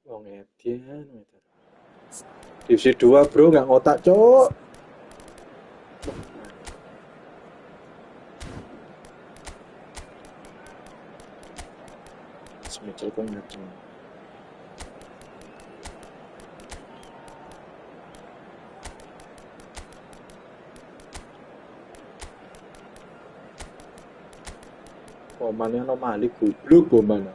Wong Edian. Divisi 2 bro, nggak ngotak cok. Semicil kok ngaceng. Komannya anomali goblok komannya.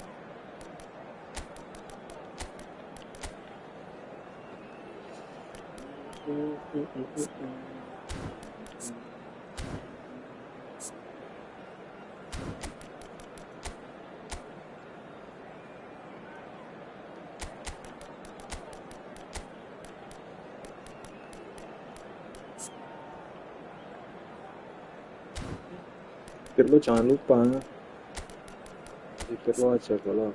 Lo jangan lupa pikir lo aja kalau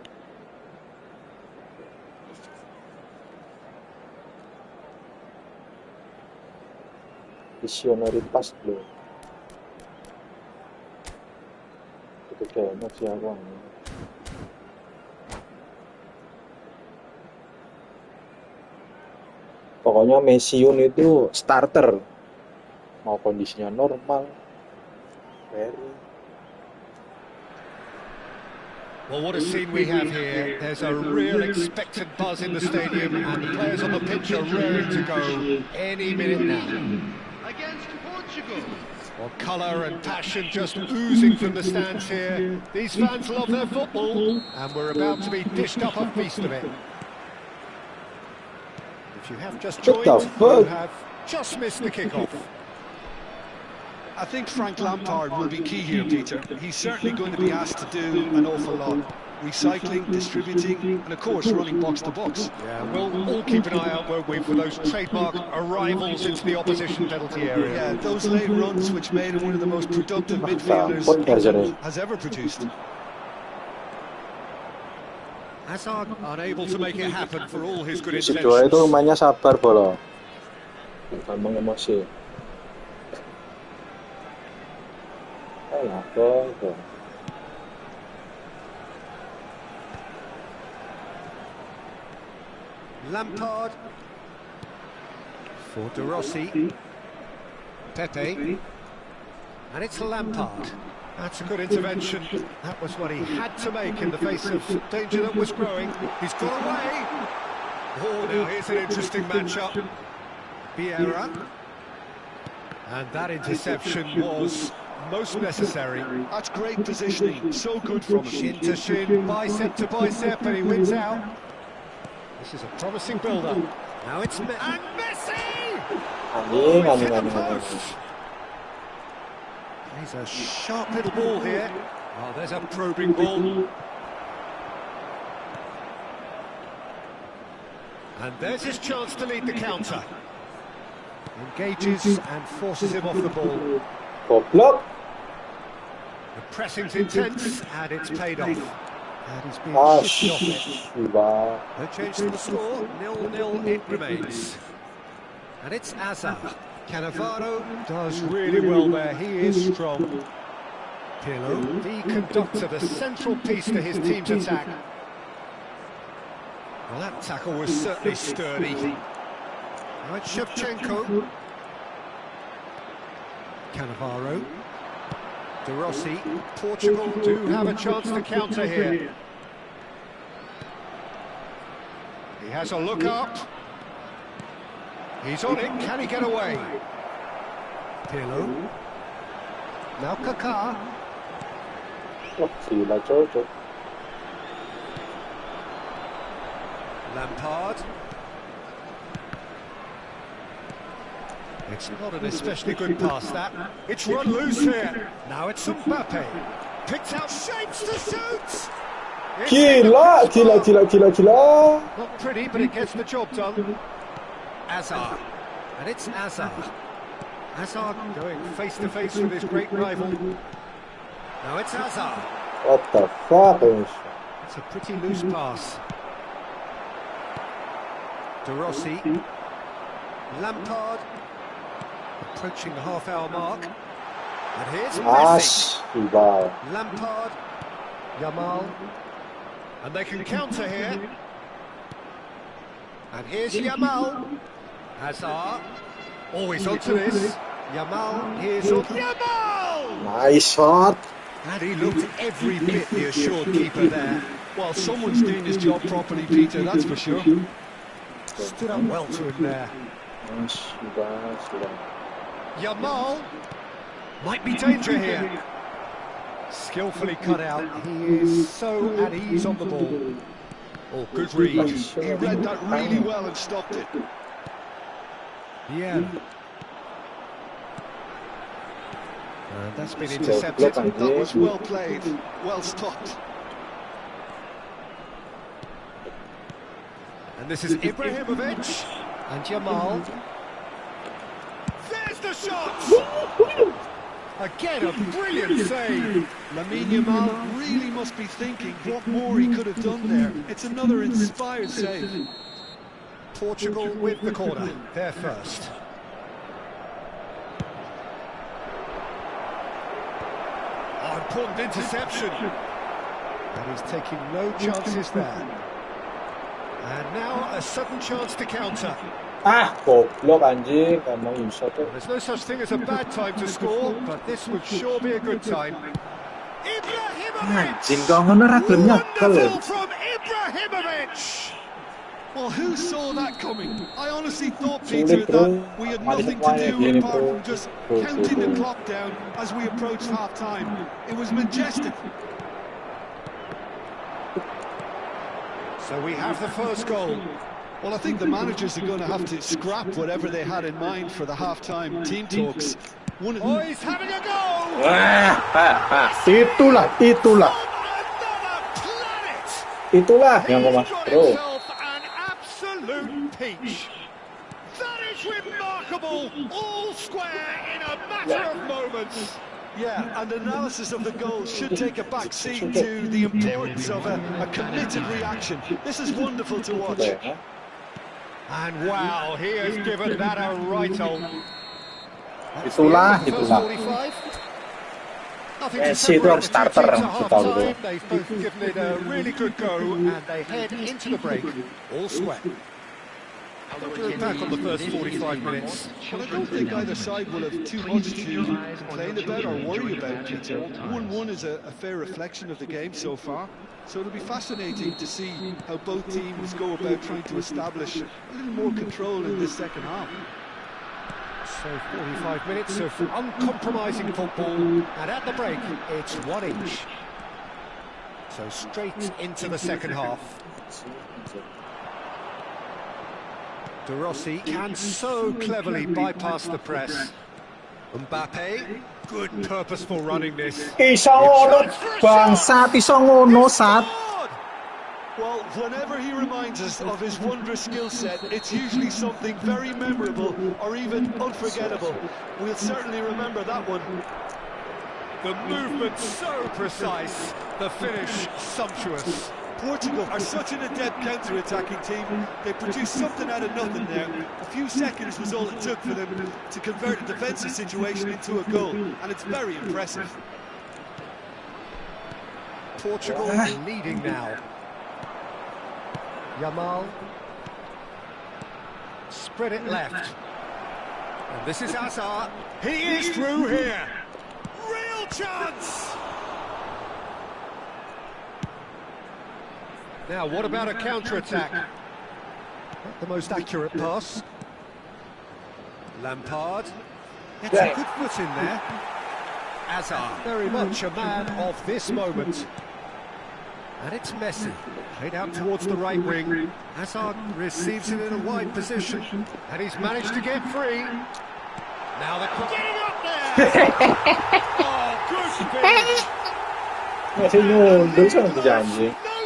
visionaritas lo itu kayak enak sih aku. Pokoknya Mesiun itu starter mau kondisinya normal. Well, what a scene we have here. There's a real expectant buzz in the stadium, and the players on the pitch are raring to go any minute now. Against Portugal. Well, colour and passion just oozing from the stands here. These fans love their football, and we're about to be dished up a feast of it. If you have just joined, you have just missed the kick-off. I think Frank Lampard will be key here, Peter. He's certainly going to be asked to do an awful lot. Recycling, distributing, and of course running box to box. Yeah, we'll all keep an eye out, won't we, for those trademark arrivals into the opposition penalty area. Yeah, those late runs which made him one of the most productive midfielders England has ever produced. Hazard unable to make it happen for all his good intentions. Si itu mainnya sabar bola, gampang emosi. Lampard for De Rossi, Pepe, and it's Lampard. That's a good intervention. That was what he had to make in the face of danger that was growing. He's got away. Oh, now here's an interesting matchup. Vieira, and that interception was most necessary. That's great positioning, so good from him. Shin to shin, bicep to bicep, and he wins out. This is a promising build-up. Now it's and Messi! He's a sharp little ball here. Oh, there's a probing ball. And there's his chance to lead the counter. Engages and forces him off the ball. Block. The pressing's intense, and it's paid off. And he's been shifted off it. No change to the score, 0-0 it remains. And it's Hazard. Cannavaro does really well there, he is strong. Pirlo, the conductor, the central piece to his team's attack. Well, that tackle was certainly sturdy. Now it's Shevchenko. Cannavaro. De Rossi. Portugal do have a chance to counter here. He has a look up. He's on it, can he get away? Pirlo. Now Kaká. Lampard. It's not an especially good pass, that. It's run loose here. Now it's Mbappe. Picked out shapes to shoot. Gila. Not pretty, but it gets the job done. Hazard. And it's Hazard. Hazard going face to face with his great rival. Now it's Hazard. What the fuck? It's a pretty loose pass. De Rossi. Lampard. Approaching the half-hour mark. And here's Messi. Wow. Lampard. Yamal. And they can counter here. And here's Yamal. Hazard. Always onto this. Yamal. Here's on Yamal. Nice shot. And he looked every bit the assured keeper there. Well, someone's doing his job properly, Peter, that's for sure. Stood up well to him there. Yamal. Might be danger here. Skillfully cut out. He is so at ease on the ball. Oh, good read. He read that really well and stopped it. Yeah. And that's been intercepted. That was well played, well stopped. And this is Ibrahimovic. And Yamal. There's the shot! Again, a brilliant save. Lamine Yamal really must be thinking what more he could have done there. It's another inspired save. Portugal with the corner. They're first. Oh, important interception. And he's taking no chances there. And now a sudden chance to counter. Goblok anjing, gak mau insert. There's no such thing as a bad time to score, but this would sure be a good time. Anjing, kau ngono ra gelem nyekel. Wonderful from Ibrahimovic. Well, who saw that coming? I honestly thought, Peter, that we had nothing to do apart from just counting the clock down as we approached half-time. It was majestic. So we have the first goal. Well, I think the managers are going to have to scrap whatever they had in mind for the half-time team talks. Oh, he's having a go! Itulah yang mau masuk, bro. An absolute peach. That is remarkable. All square in a matter of moments. Yeah, and analysis of the goal should take a back seat to the importance of a committed reaction. This is wonderful to watch. And wow, he has given that a right old. Itulah. Messi itu harus starter, they've both given it a really good go, and they head into the break, all square. Look back on the first 45 minutes. Well, I don't think either side will have too much to complain about or worry about, Peter. 1-1 is a fair reflection of the game so far, so it'll be fascinating to see how both teams go about trying to establish a little more control in this second half. So 45 minutes of uncompromising football, and at the break, it's 1 each. So straight into the second half. De Rossi can so cleverly bypass the press. Mbappe, good purposeful running this. Iso ngono bangsat, iso ngono sat. Well, whenever he reminds us of his wondrous skill set, it's usually something very memorable or even unforgettable. We'll certainly remember that one. The movement so precise, the finish sumptuous. Portugal are such an adept counter-attacking team. They produced something out of nothing there. A few seconds was all it took for them to convert a defensive situation into a goal, and it's very impressive. Portugal leading now. Yamal. Spread it left. And this is Hazard. He is through here. Real chance! Now, what about a counter-attack? Not the most accurate pass. Lampard. Gets a good foot in there. Hazard, very much a man of this moment. And it's Messi, played out towards the right wing. Hazard receives it in a wide position, and he's managed to get free. Now they're getting up there! Oh, good finish! No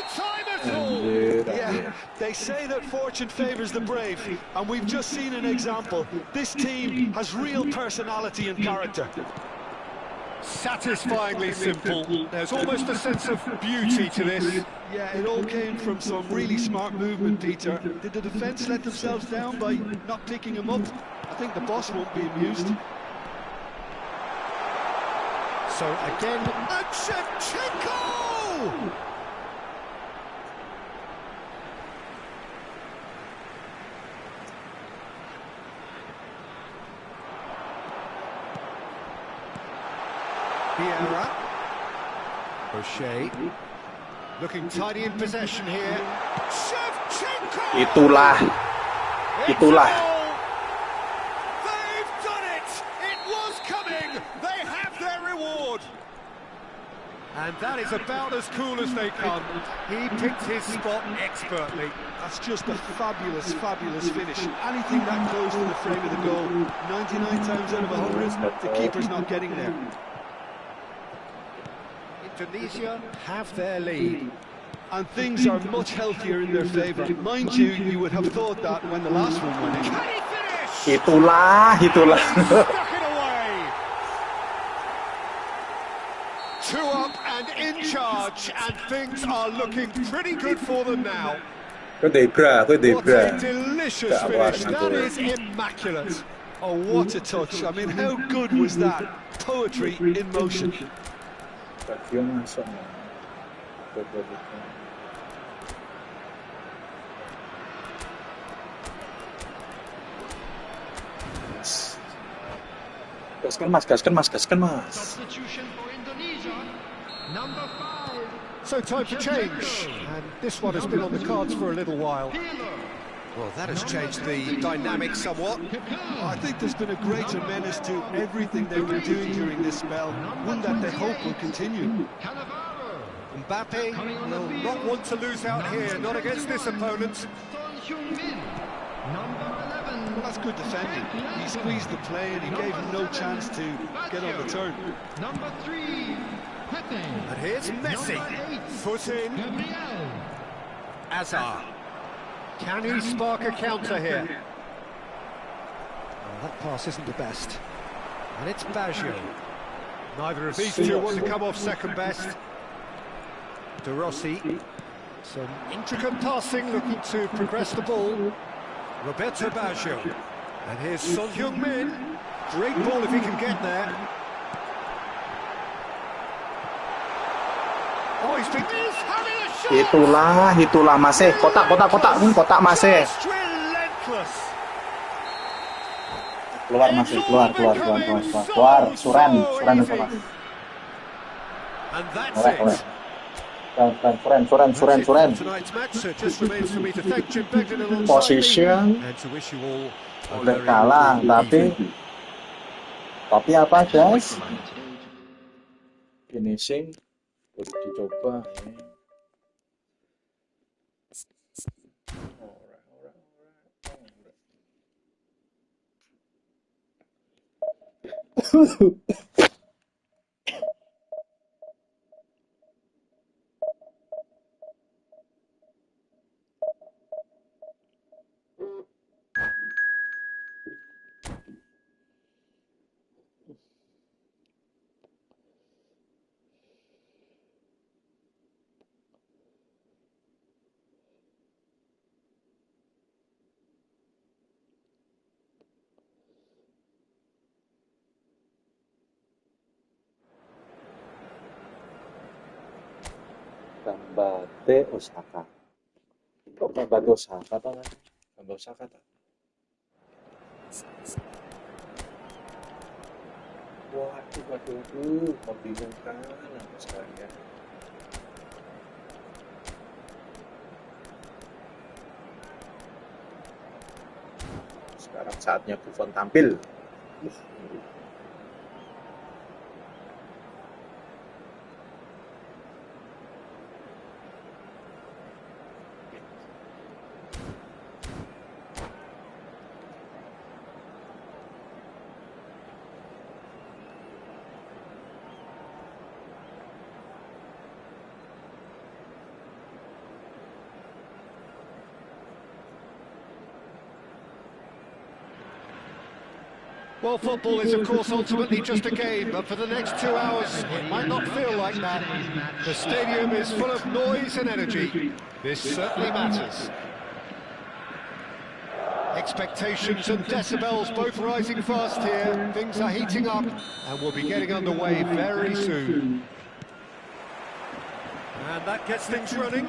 time at all! Yeah, they say that fortune favours the brave, and we've just seen an example. This team has real personality and character. Satisfyingly simple. There's almost a sense of beauty to this. Yeah, it all came from some really smart movement, Peter. Did the defence let themselves down by not picking him up? I think the boss won't be amused. So again, and Shevchenko! Vieira. O'Shea. Looking tidy in possession here. Shevchenko! Itulah. They've done it! It was coming! They have their reward! And that is about as cool as they come. He picked his spot expertly. That's just a fabulous, fabulous finish. Anything that close to the frame of the goal, 99 times out of 100, the keeper's not getting there. Indonesia have their lead. And things are much healthier in their favour. Mind you, you would have thought that when the last one went in. Can he finish? Itulah. Stuck it away. 2 up and in charge, and things are looking pretty good for them now. Kau debra. What a delicious finish. That is immaculate. Oh, what a touch. I mean, how good was that? Poetry in motion. Gaskan mas. Substitution for Indonesia, number 5. So time for change, and this one has been on the cards for a little while. Well, that has changed the dynamic somewhat. I think there's been a greater menace to everything they've been doing during this spell, one that they hope will continue. Mbappe will not want to lose out here, not against this opponent. Well, that's good defending. He squeezed the play and he gave him no chance to get on the turn. Number 3, And here's Messi. Foot in. Azar. Can he spark a counter here? Oh, that pass isn't the best. And it's Baggio. Neither of these two want to come off second best. De Rossi. Some intricate passing, looking to progress the ball. Roberto Baggio. And here's Son Heung-min. Great ball if he can get there. Oh, he's having a shot! Itulah masih. Kotak masih. Relentless. Keluar masih, keluar. Suran sama. And that's it. Suran. Tonight's match, so it just remains for me to thank Jim Begden alongside Position. me and to wish you all a Udah very kalah, good tapi apa guys? Finishing udah dicoba ya. Gambate Osaka. Kok Gambate Osaka ta? Gambate Osaka ta? Waduh, membingungkan aku sekarang ya. Sekarang saatnya Buffon tampil. Well, football is, of course, ultimately just a game, but for the next 2 hours, it might not feel like that. The stadium is full of noise and energy. This certainly matters. Expectations and decibels both rising fast here. Things are heating up, and we'll be getting underway very soon. And that gets things running.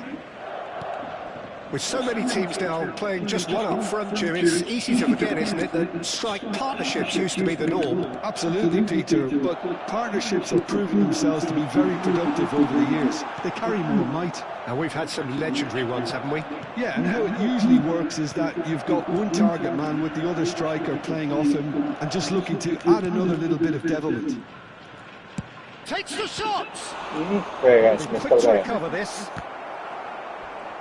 With so many teams now playing just one up front, Jim, it's easy to forget, isn't it, that strike partnerships used to be the norm. Absolutely, Peter, but partnerships have proven themselves to be very productive over the years. They carry more might. And we've had some legendary ones, haven't we? Yeah, and how it usually works is that you've got one target man with the other striker playing off him and just looking to add another little bit of devilment. Takes the shot! Guys, Quick to recover this.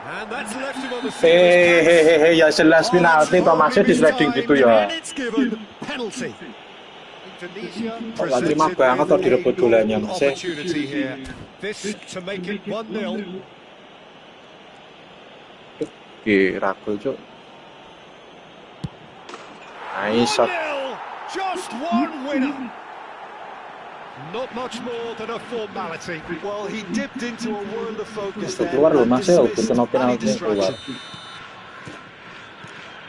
And that's left him on the Hehehe, ya jelas penalti Thomasnya di-sliding gitu ya. And it's given penalty. Indonesia Nggak terima banget atau direbut golanya, Mas. opportunity here. This to make it 1-0. Ragul, Cuk. Nice shot. 1-0, just one winner. Not much more than a formality. Well, he dipped into a world of focus Masuk there keluar loh, and Mas, ya, dismissed kena any penalti keluar. distraction.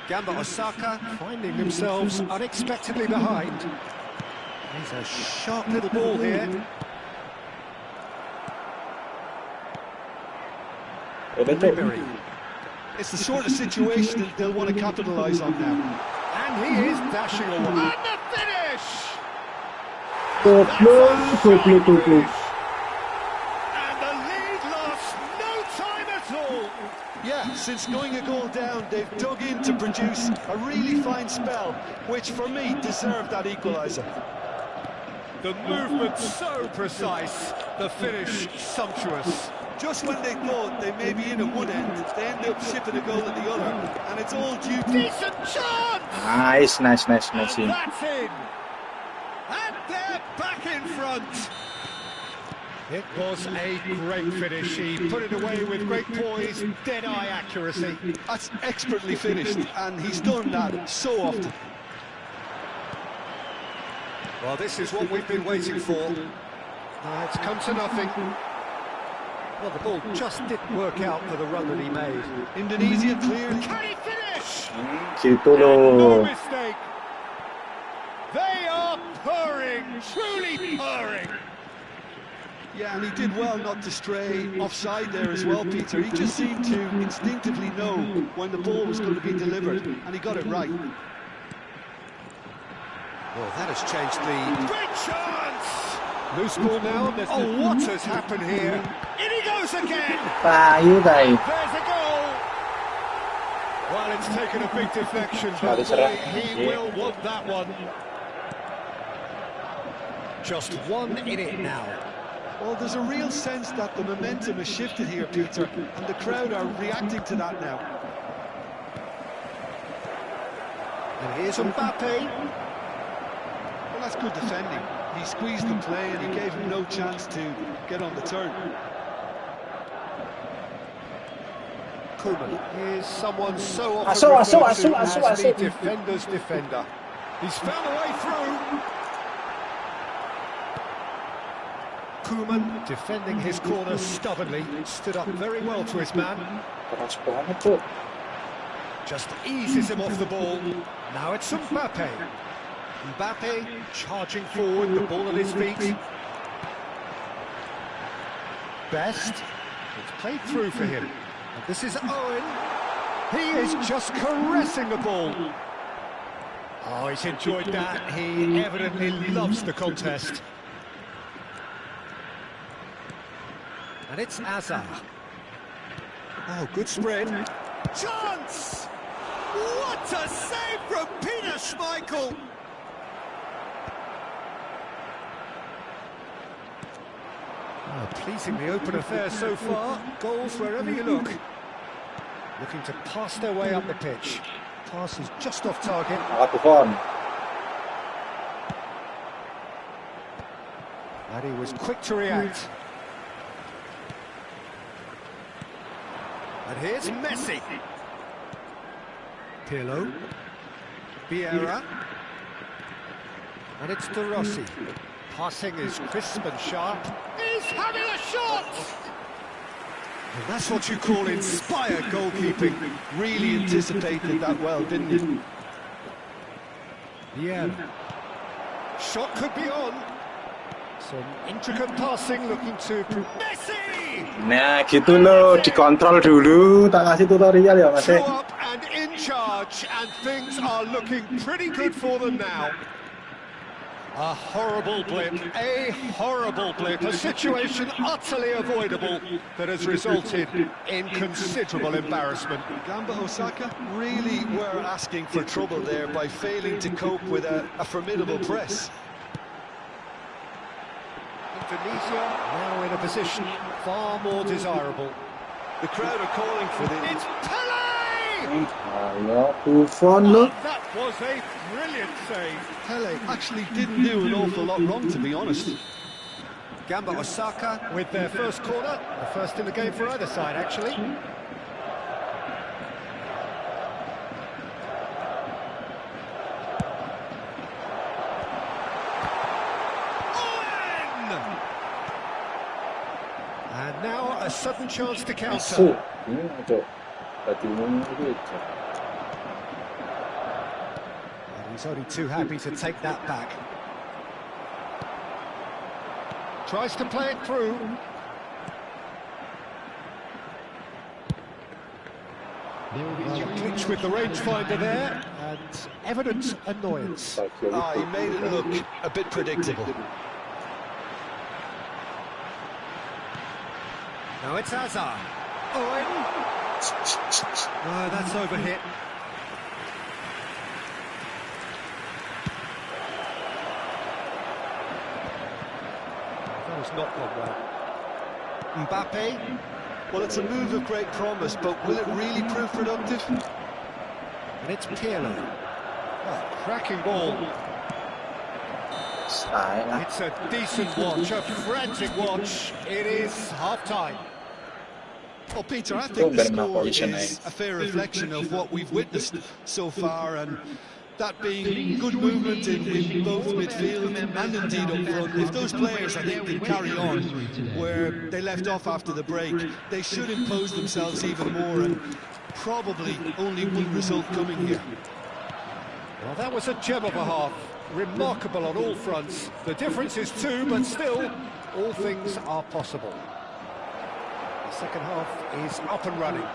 Gamba Osaka finding themselves unexpectedly behind. He's a sharp little ball here. Ribery. It's the sort of situation that they'll want to capitalise on now. And he is dashing away. And the finish! Goblok. And the lead lost no time at all. Yeah, since going a goal down, they've dug in to produce a really fine spell, which for me deserved that equaliser. The movement so precise, the finish sumptuous. Just when they thought they may be in at one end, they end up shipping a goal at the other, and it's all due to... Decent chance! Nice. And that's in. And they're back in front. It was a great finish. He put it away with great poise, dead-eye accuracy. That's expertly finished, and he's done that so often. Well, this is what we've been waiting for. It's come to nothing. Well, the ball just didn't work out for the run that he made. Indonesia cleared. Can he finish? Gitu No loh. mistake. They are purring, truly purring. Yeah, and he did well not to stray offside there as well, Peter. He just seemed to instinctively know when the ball was going to be delivered, and he got it right. Well, that has changed the... Great chance! Loose ball now. Oh, what has happened here? In he goes again! Payu, guys. There's a goal! Well, it's taken a big deflection, but Sekali serang. boy, he will want that one. Just one in it now. Well, there's a real sense that the momentum has shifted here, Peter, and the crowd are reacting to that now. And here's Mbappe. Well, that's good defending. He squeezed the play and he gave him no chance to get on the turn. Koeman is someone so often referred to as the defender's defender. He's found a way through. Koeman defending his corner stubbornly, stood up very well to his man. Keras banget tuh. Just eases him off the ball. Now it's Mbappe. Mbappe charging forward, the ball at his feet. Best. It's played through for him. And this is Owen. He is just caressing the ball. Oh, he's enjoyed that. He evidently loves the contest. And it's Azar. Oh, good spread. Chance! What a save from Peter Schmeichel! Oh, pleasingly open affair so far. Goals wherever you look. Looking to pass their way up the pitch. Pass is just off target. Angkat buffon. And he was quick to react. And here's Messi. Pirlo. Vieira. And it's De Rossi. Passing is crisp and sharp. He's having a shot! And that's what you call inspired goalkeeping. Really anticipated that well, didn't he? Yeah. Shot could be on. Some intricate passing looking to Messi! Nah, gitu loh, dikontrol dulu, tak kasih tutorial ya Mas. Two up and in charge, and things are looking pretty good for them now. A horrible blip, a situation utterly avoidable that has resulted in considerable embarrassment. Gamba Osaka really were asking for trouble there by failing to cope with a formidable press. Indonesia now in a position far more desirable. The crowd are calling for this. It's Pele! Ayo, Buffon loh. That was a brilliant save. Pele actually didn't do an awful lot wrong, to be honest. Gamba Osaka with their first corner, the first in the game for either side, actually. And now a sudden chance to counter. Masuk. Ini ada. Tadinya itu aja. And he's only too happy to take that back. Tries to play it through. Clinch with the rangefinder there, and evident annoyance. He made it look a bit predictable. Now it's Hazard. Owen. No, that's overhit. That was not gone well. Mbappe. Well, it's a move of great promise, but will it really prove productive? And it's Pirlo. Oh, cracking ball. It's a decent watch, a frantic watch. It is half-time. Well, Peter, I think the score is a fair reflection of what we've witnessed so far, and that being good movement in both midfield and indeed up front. If those players, I think, can carry on where they left off after the break, they should impose themselves even more, and probably only one result coming here. Well, that was a gem of a half. Remarkable on all fronts. The difference is two, but still, all things are possible. The second half is up and running.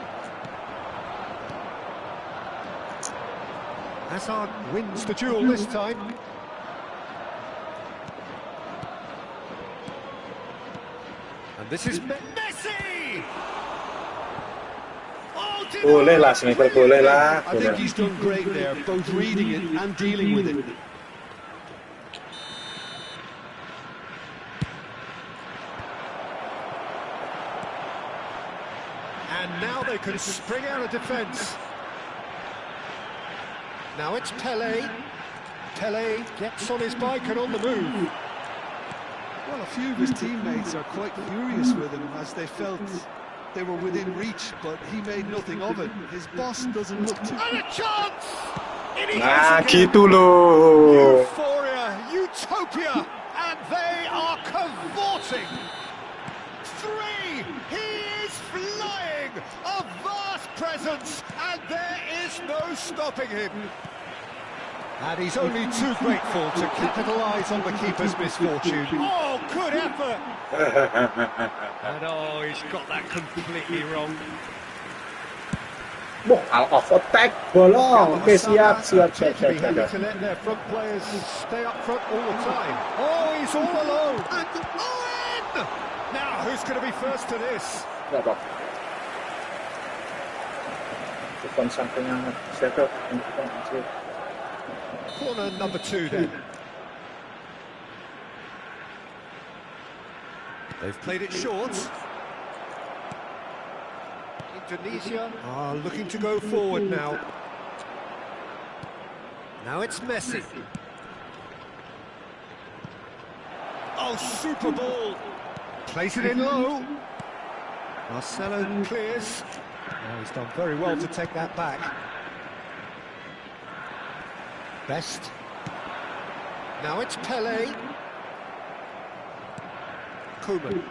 Hazard wins the duel this time. And this is Messi! Boleh lah, sniper boleh lah. I think he's done great there, both reading it and dealing with it. And now they can spring out of defence. Now it's Pele. Pele gets on his bike and on the move. Well, a few of his teammates are quite furious with him as they felt they were within reach, but he made nothing of it. His boss doesn't look too... And a chance! Nah, gitu loh. Euphoria, utopia, and they are cavorting. Three, he is flying, a vast presence, and there is no stopping him. And he's only too grateful to capitalise on the keeper's misfortune. Oh, good effort! And oh, he's got that completely wrong. Out of attack, bolong. Oke, siap. Be happy to let their front players stay up front all the time. Oh, he's all alone. And Owen! Now, who's going to be first to this? Berapa? Bukan sampingnya siapa? Corner number 2 then. They've played it short. Indonesia are looking to go forward now. Now it's Messi. Oh, super ball. Plays it in low. Marcelo clears. Oh, he's done very well to take that back. Best. Now it's Pele. Koeman.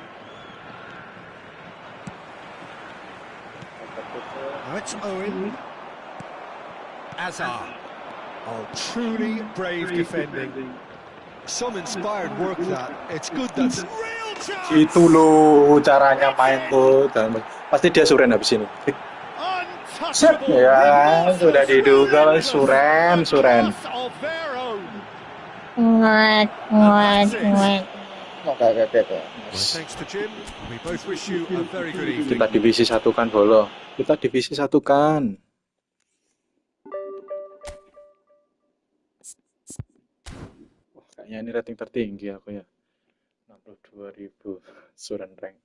Now it's Owen. Hazard. Oh, truly brave defending. Some inspired work that. It's good that's Real chance! Gitu loh caranya main tuh. Pasti dia suren habis ini. Set Untouchable ya, sudah diduga relentless, suren. a class of their own. Ngek, And that's it. ngek. Well, thanks to Jim. We both wish you a very good evening. Kita divisi satukan bolo. Kita divisi satukan. Wah, kayaknya ini rating tertinggi aku ya. 62.000 suren rank.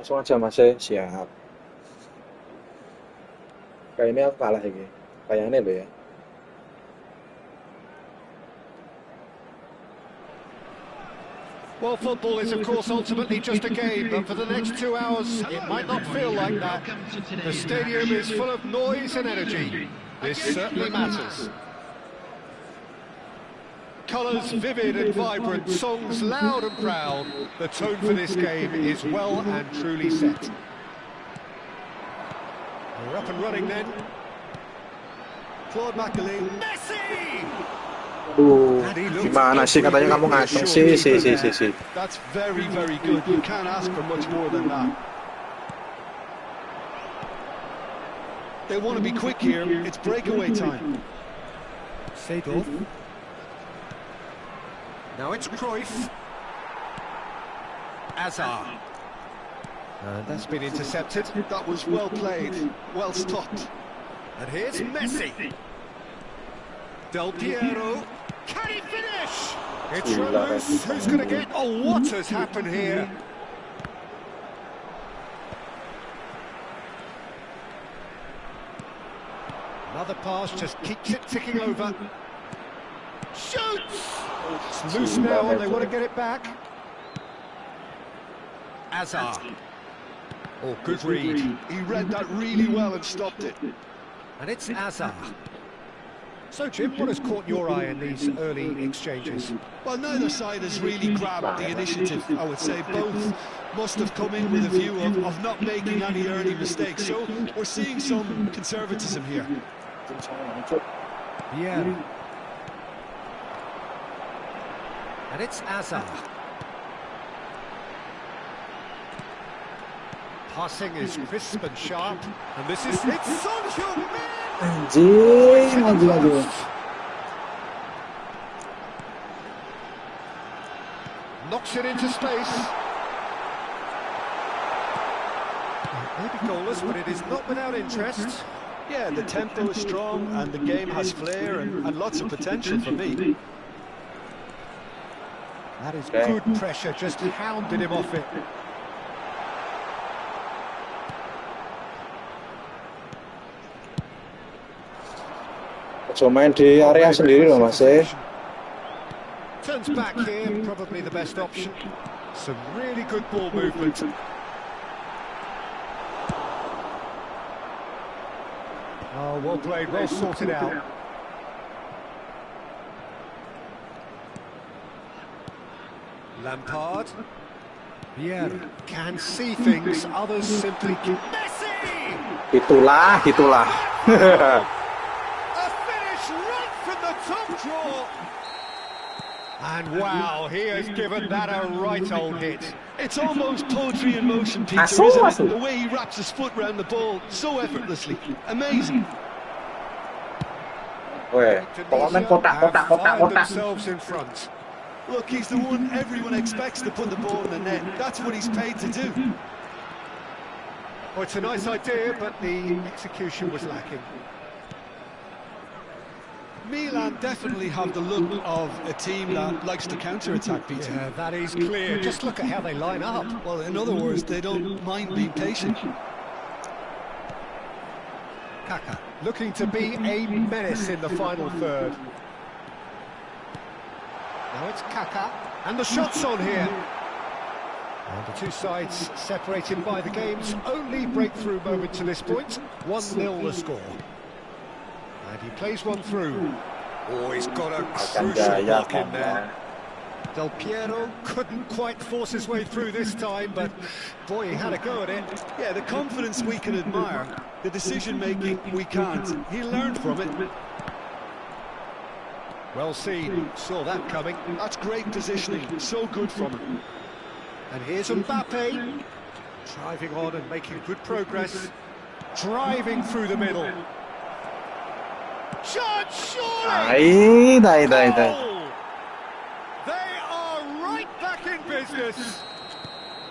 Langsung aja Mas, siap. Kayaknya aku kalah ini. Kayaknya lo ya. Well, football is, of course, ultimately just a game, but for the next 2 hours, it might not feel like that. The stadium is full of noise and energy. This certainly matters. Colours vivid and vibrant, songs loud and proud. The tone for this game is well and truly set. We're up and running then. Claude McAlee. Messi! Gimana sih katanya kamu ngaceng sih. That's very, very good. You can't ask for much more than that. They want to be quick here. It's breakaway time. Seedorf. Now it's Cruyff. Hazard. And that's been intercepted. That was well played, well stopped. And here's Messi. Del Piero. Can he finish? It's loose. Who's going to get... Oh, what has happened here? Another pass just keeps it ticking over. Shoots! It's loose now and they want to get it back. Hazard. Oh, good read. He read that really well and stopped it. And it's Hazard. So, Jim, what has caught your eye in these early exchanges? Well, neither side has really grabbed the initiative, I would say. Both must have come in with a view of not making any early mistakes. So, we're seeing some conservatism here. Yeah. And it's Hazard. Passing is crisp and sharp. And this is... It's Sancho! Anjing. Knocks it into space. Maybe goalless, but it is not without interest. Yeah, the tempo is strong and the game has flair and lots of potential for me. That is good pressure, just hounded him off it. So main di area sendiri loh Mas. Turns back here, probably the best option. Some really good ball movement. Oh, well played, well sorted out. Lampard. Vieira can see things, others simply... Messi! Itulah. A finish right from the top draw. And wow, he has given that a right old hit. It's almost poetry in motion, Peter, Asu, isn't asu. it? The way he wraps his foot round the ball so effortlessly. Amazing. Weh, pokoknya kotak. Find themselves in front. Look, he's the one everyone expects to put the ball in the net. That's what he's paid to do. Well, it's a nice idea, but the execution was lacking. Milan definitely have the look of a team that likes to counter-attack, Peter. Yeah, that is clear. Just look at how they line up. Well, in other words, they don't mind being patient. Kaka looking to be a menace in the final third. Now it's Kaka, and the shot's on here. And the two sides separated by the game's only breakthrough moment to this point. 1-0 the score. And he plays one through. Oh, he's got a crucial block in there. Del Piero couldn't quite force his way through this time, but boy, he had a go at it. Yeah, the confidence we can admire, the decision-making we can't. He learned from it. Well seen, saw that coming. That's great positioning, so good from him. And here's Mbappe, driving on and making good progress. Driving through the middle. Shot, surely! Goal! They are right back in business.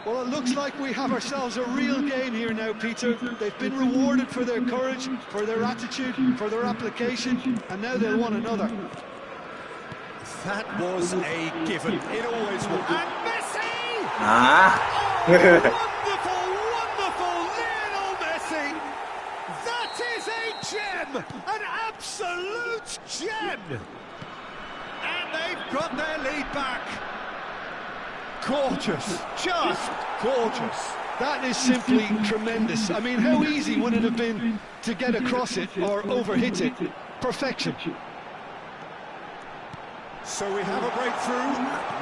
Well, it looks like we have ourselves a real game here now, Peter. They've been rewarded for their courage, for their attitude, for their application, and now they'll want another. That was a given. It always will. And Messi! Wonderful, wonderful Lionel Messi! That is a gem! An absolute gem! And they've got their lead back. Gorgeous, just gorgeous. That is simply tremendous. I mean, how easy would it have been to get across it or overhit it? Perfection. So we have a breakthrough.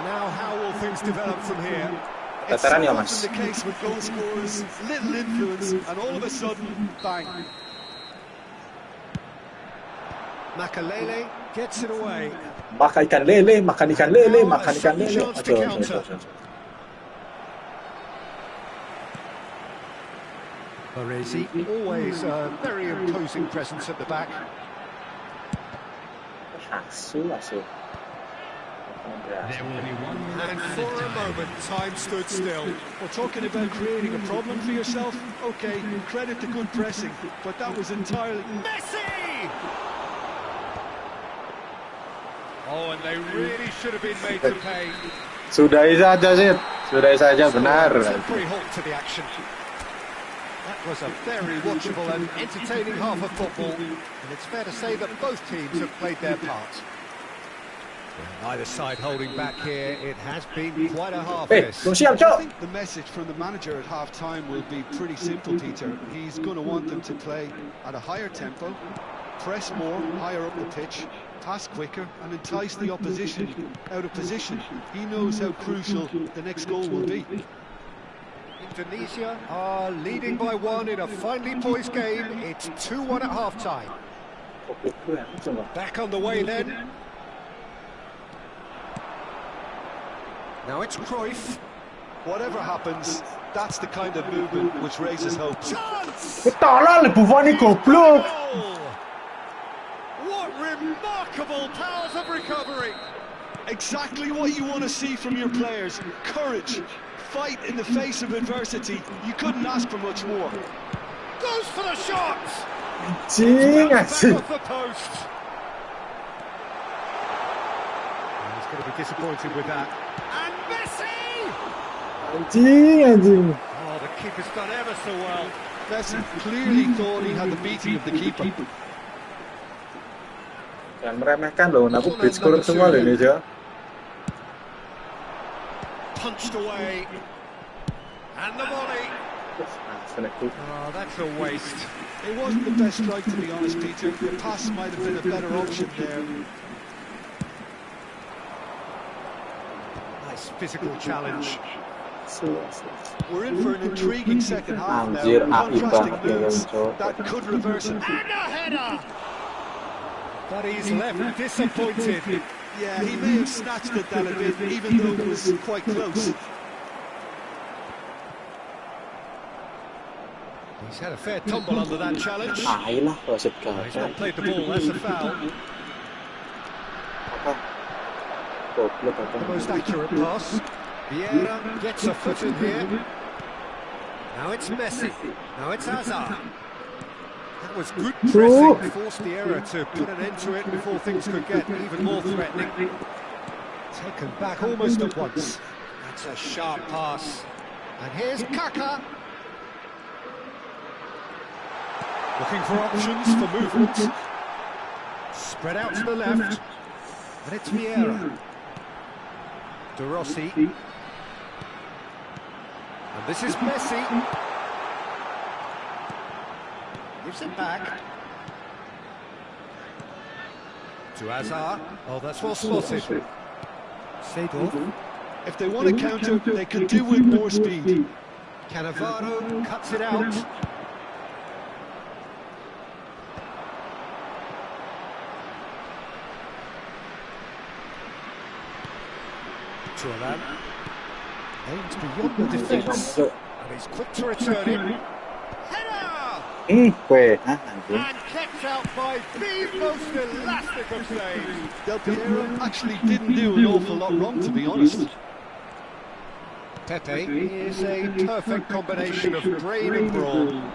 Now how will things develop from here? It's so often the case with goal scorers, little influence, and all of a sudden, bang. Makalele gets it away. Makan ikan lele. Chance to counter. Baresi, always a very imposing presence at the back. Asu. There will be one more And added for a time. moment, time stood still. Well, talking about creating a problem for yourself, okay, credit to good pressing, but that was entirely... Messi! Oh, and they really should have been made to pay. Sudahi saja, benar. Temporary halt to the action. That was a very watchable and entertaining half of football, and it's fair to say that both teams have played their part. Neither side holding back here. It has been quite a half this. I think the message from the manager at half-time will be pretty simple, Peter. He's going to want them to play at a higher tempo, press more, higher up the pitch, pass quicker, and entice the opposition out of position. He knows how crucial the next goal will be. Indonesia are leading by one in a finely poised game. It's 2-1 at half-time. Back on the way then. Now it's Cruyff. Whatever happens, that's the kind of movement which raises hopes. Chance! Goblok. What remarkable powers of recovery! Exactly what you want to see from your players. Courage, fight in the face of adversity. You couldn't ask for much more. Goes for the shot! Anjing. Back off the post. He's going to be disappointed with that. And Messi! Anjing. Oh, the keeper's done ever so well. Messi clearly thought he had the beating of the keeper. Jangan meremehkan loh, aku beat scorer semua loh ini aja. Punched away. And the volley. Oh, that's a waste. It wasn't the best strike, to be honest, Peter. The pass might have been a better option there. Nice physical challenge. We're in for an intriguing second half now. Anjir, AI Contrasting banget ya yang moods cowok. that could reverse it. And a header! But he's left disappointed. Yeah, he may have snatched at that a bit, even though it was quite close. He's had a fair tumble under that challenge. AI lah wasit He's not gawang. played the ball, that's a foul. Apa? Goblok The apa? most accurate pass. Vieira gets a foot in here. Now it's Messi. Now it's Hazard. That was good pressing. Forced the error to put an end to it before things could get even more threatening. Taken back almost at once. That's a sharp pass. And here's Kaka. Looking for options for movement. Spread out to the left. And it's Vieira. De Rossi. And this is Messi. Gives it back. To Hazard. Oh, that's well spotted. Seedorf. If they want to counter, they could do with more speed. Cannavaro cuts it out. Turan aims beyond the defence, and he's quick to return it. Header! Weh, anjir. And kept out by the most elastic of saves. Del Piero actually didn't do an awful lot wrong, to be honest. Pepe is a perfect combination of brain and brawn.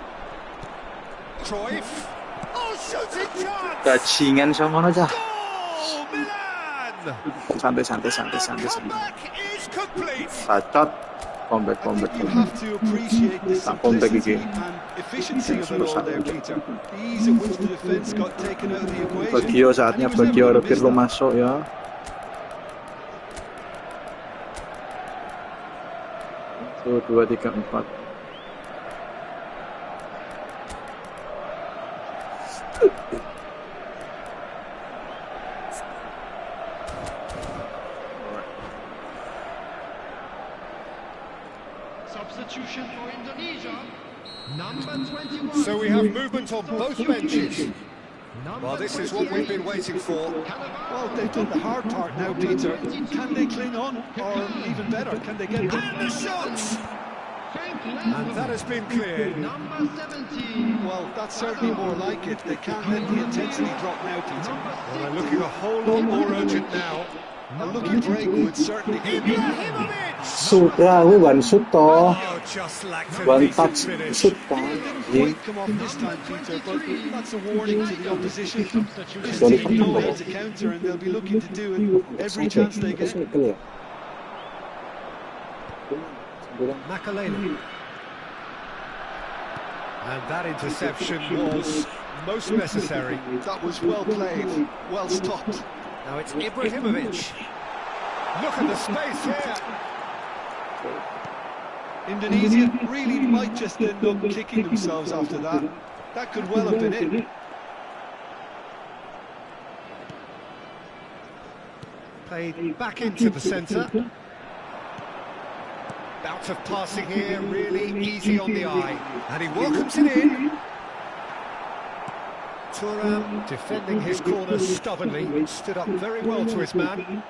Cruyff. Oh, shooting chance! Bajingan sama aja. Goal, Milan! Santai. Comeback is complete. Bacot. Comeback. I think you have to appreciate the simplicity and efficiency of it all there, Peter. The ease at which the defence got taken out of the equation. Bagio saatnya And he was Bagio never gonna Pirlo miss that. masuk ya. Tuh 2, 3, 4. Substitution for Indonesia. Number 21. So we have movement on both benches. Well, this is what we've been waiting for. Well, they've done the hard part now, Peter. Can they cling on? Or even better, can they get back? And the shots! And that has been cleared. Number 17. Well, that's certainly more like it. They can't let the intensity drop now, Peter. Well, they're looking a whole lot more urgent now. A lucky break would certainly be. Ibrahimovic! Shoot lah, one shoot toh. Oh, just lacked a One decent touch finish. shoot kan. Didn't Anjing. quite come off this time, Peter, but that's a warning to the opposition. This Sorry, team know Peter. how to counter, and they'll be looking to do it every chance they get. Nikel ya. Makalele. And that interception was most necessary. That was well played, well stopped. Now it's Ibrahimovic. Look at the space here. Indonesia really might just end up kicking themselves after that. That could well have been it. Played back into the centre. Bout of passing here, really easy on the eye. And he welcomes it in. Thuram defending his corner stubbornly, stood up very well to his man.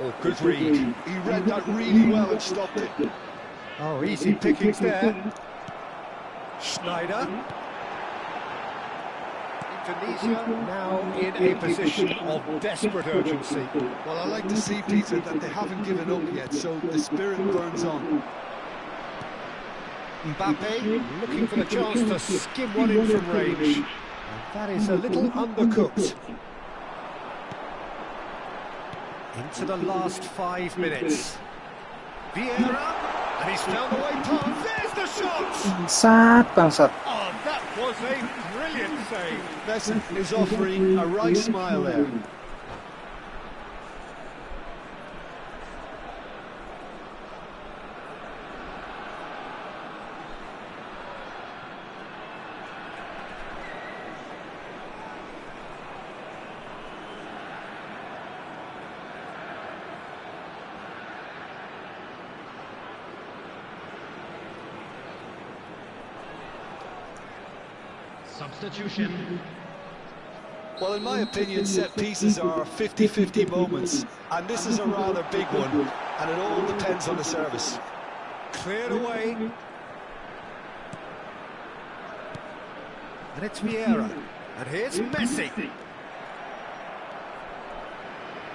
Oh, good read. He read that really well and stopped it. Oh, easy pickings there. Schneider. Indonesia now in a position of desperate urgency. Well, I like to see, Peter, that they haven't given up yet, so the spirit burns on. Mbappe looking for the chance to skim one in from range. And that is a little undercooked. Into the last 5 minutes. Vieira, and he's found the way past. There's the shot! Bangsat. Oh, that was a brilliant save. Messi is offering a wry smile there. Substitution. Well, in my opinion, set pieces are 50-50 moments, and this is a rather big one, and it all depends on the service. Cleared away. And it's Vieira. And here's Messi.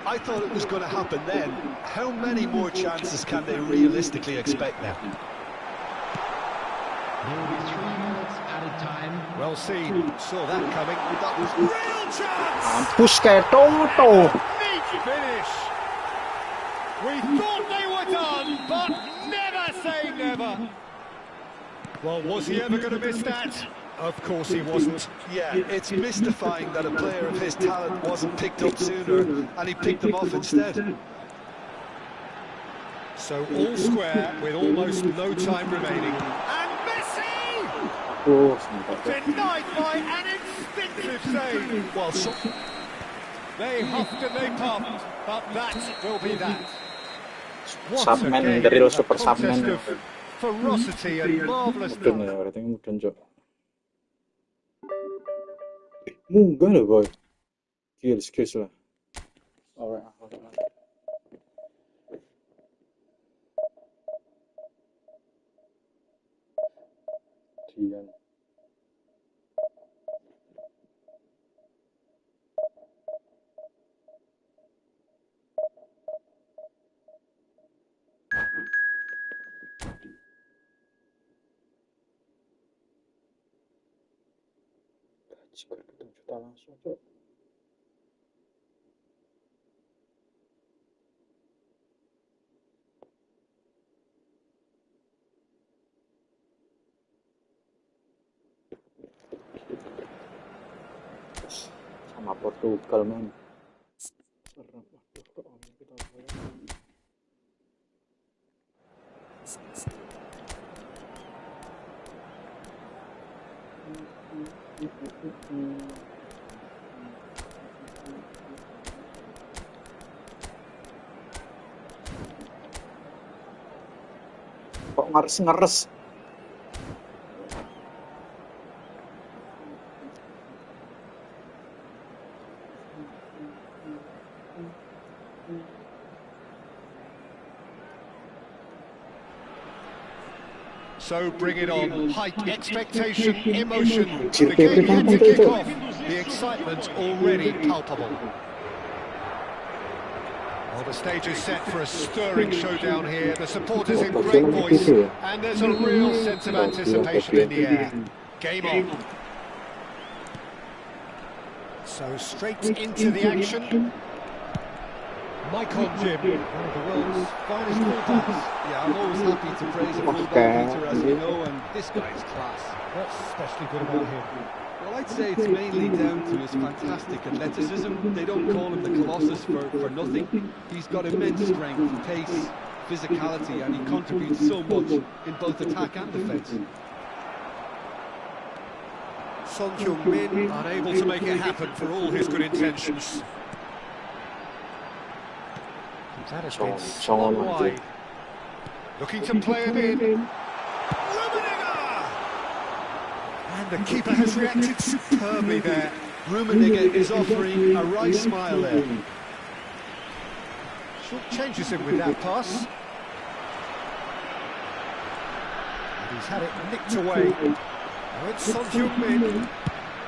I thought it was going to happen then. How many more chances can they realistically expect now? There will be 3 minutes added time. Well seen. Saw that coming. That was real chance. Mampus kayak Toto. Neat finish. We thought they were done, but never say never. Well, was he ever going to miss that? Of course he wasn't. Yeah, it's mystifying that a player of his talent wasn't picked up sooner, and he picked them off instead. So all square with almost no time remaining. And Messi! Denied by an instinctive save. Well, They huffed and they puffed, but that will be that. Subman, the real super contest subman. of ferocity and marvellous Mudun ya, depth. berarti mudun Jo. Munggah loh boy. Skills lah. Alright. Dian. Sekitar 2 juta langsung Cok. Sama Portugal man. Serem. Waduh, kok orang kita boleh. Kok ngeres-ngeres. So bring it on. Height, expectation, emotion. The game yet to kick off. The excitement already palpable. Well, the stage is set for a stirring showdown here. The supporters in great voice, and there's a real sense of anticipation in the air. Game on. So straight into the action. Michael Jim, one of the world's finest fullbacks. yeah, I'm always happy to praise a fullback, Peter, as you know, and this guy's class. What's especially good about him? Well, I'd say it's mainly down to his fantastic athleticism. They don't call him the Colossus for nothing. He's got immense strength, pace, physicality, and he contributes so much in both attack and defence. Son Heung-min unable to make it happen for all his good intentions. That has been slung wide. Looking to play it in. Rummenigge! And the keeper has reacted superbly there. Rummenigge is offering a wry smile there. Short changes him with that pass. And he's had it nicked away. Now it's Son Heung-min.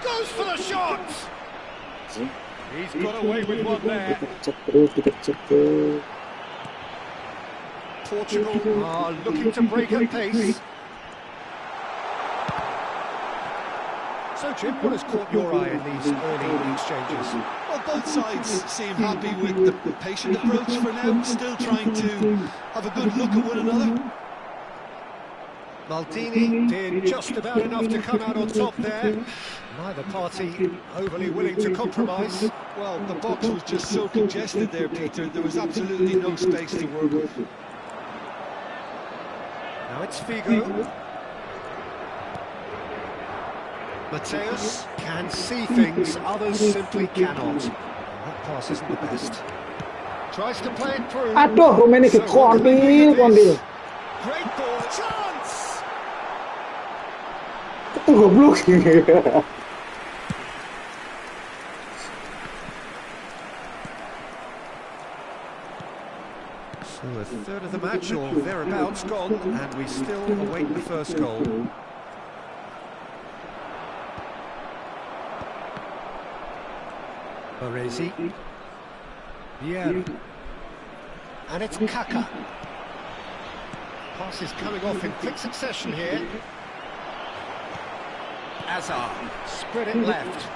Goes for the shot! He's got away with one there. Portugal are looking to break at pace. So, Jim, what has caught your eye in these early exchanges? Well, both sides seem happy with the patient approach for now, still trying to have a good look at one another. Maldini did just about enough to come out on top there. Neither party overly willing to compromise. Well, the box was just so congested there, Peter. There was absolutely no space to work with. Now it's Figo. Mateus can see things others simply cannot. That pass isn't the best. Tries to play it through. Aduh, Rummenigge kondil. Great ball, chance! Goblok. third of the match or thereabouts gone, and we still await the first goal. Baresi. Vieira. And it's Kaka. Pass is coming off in quick succession here. Azar. Spread it left.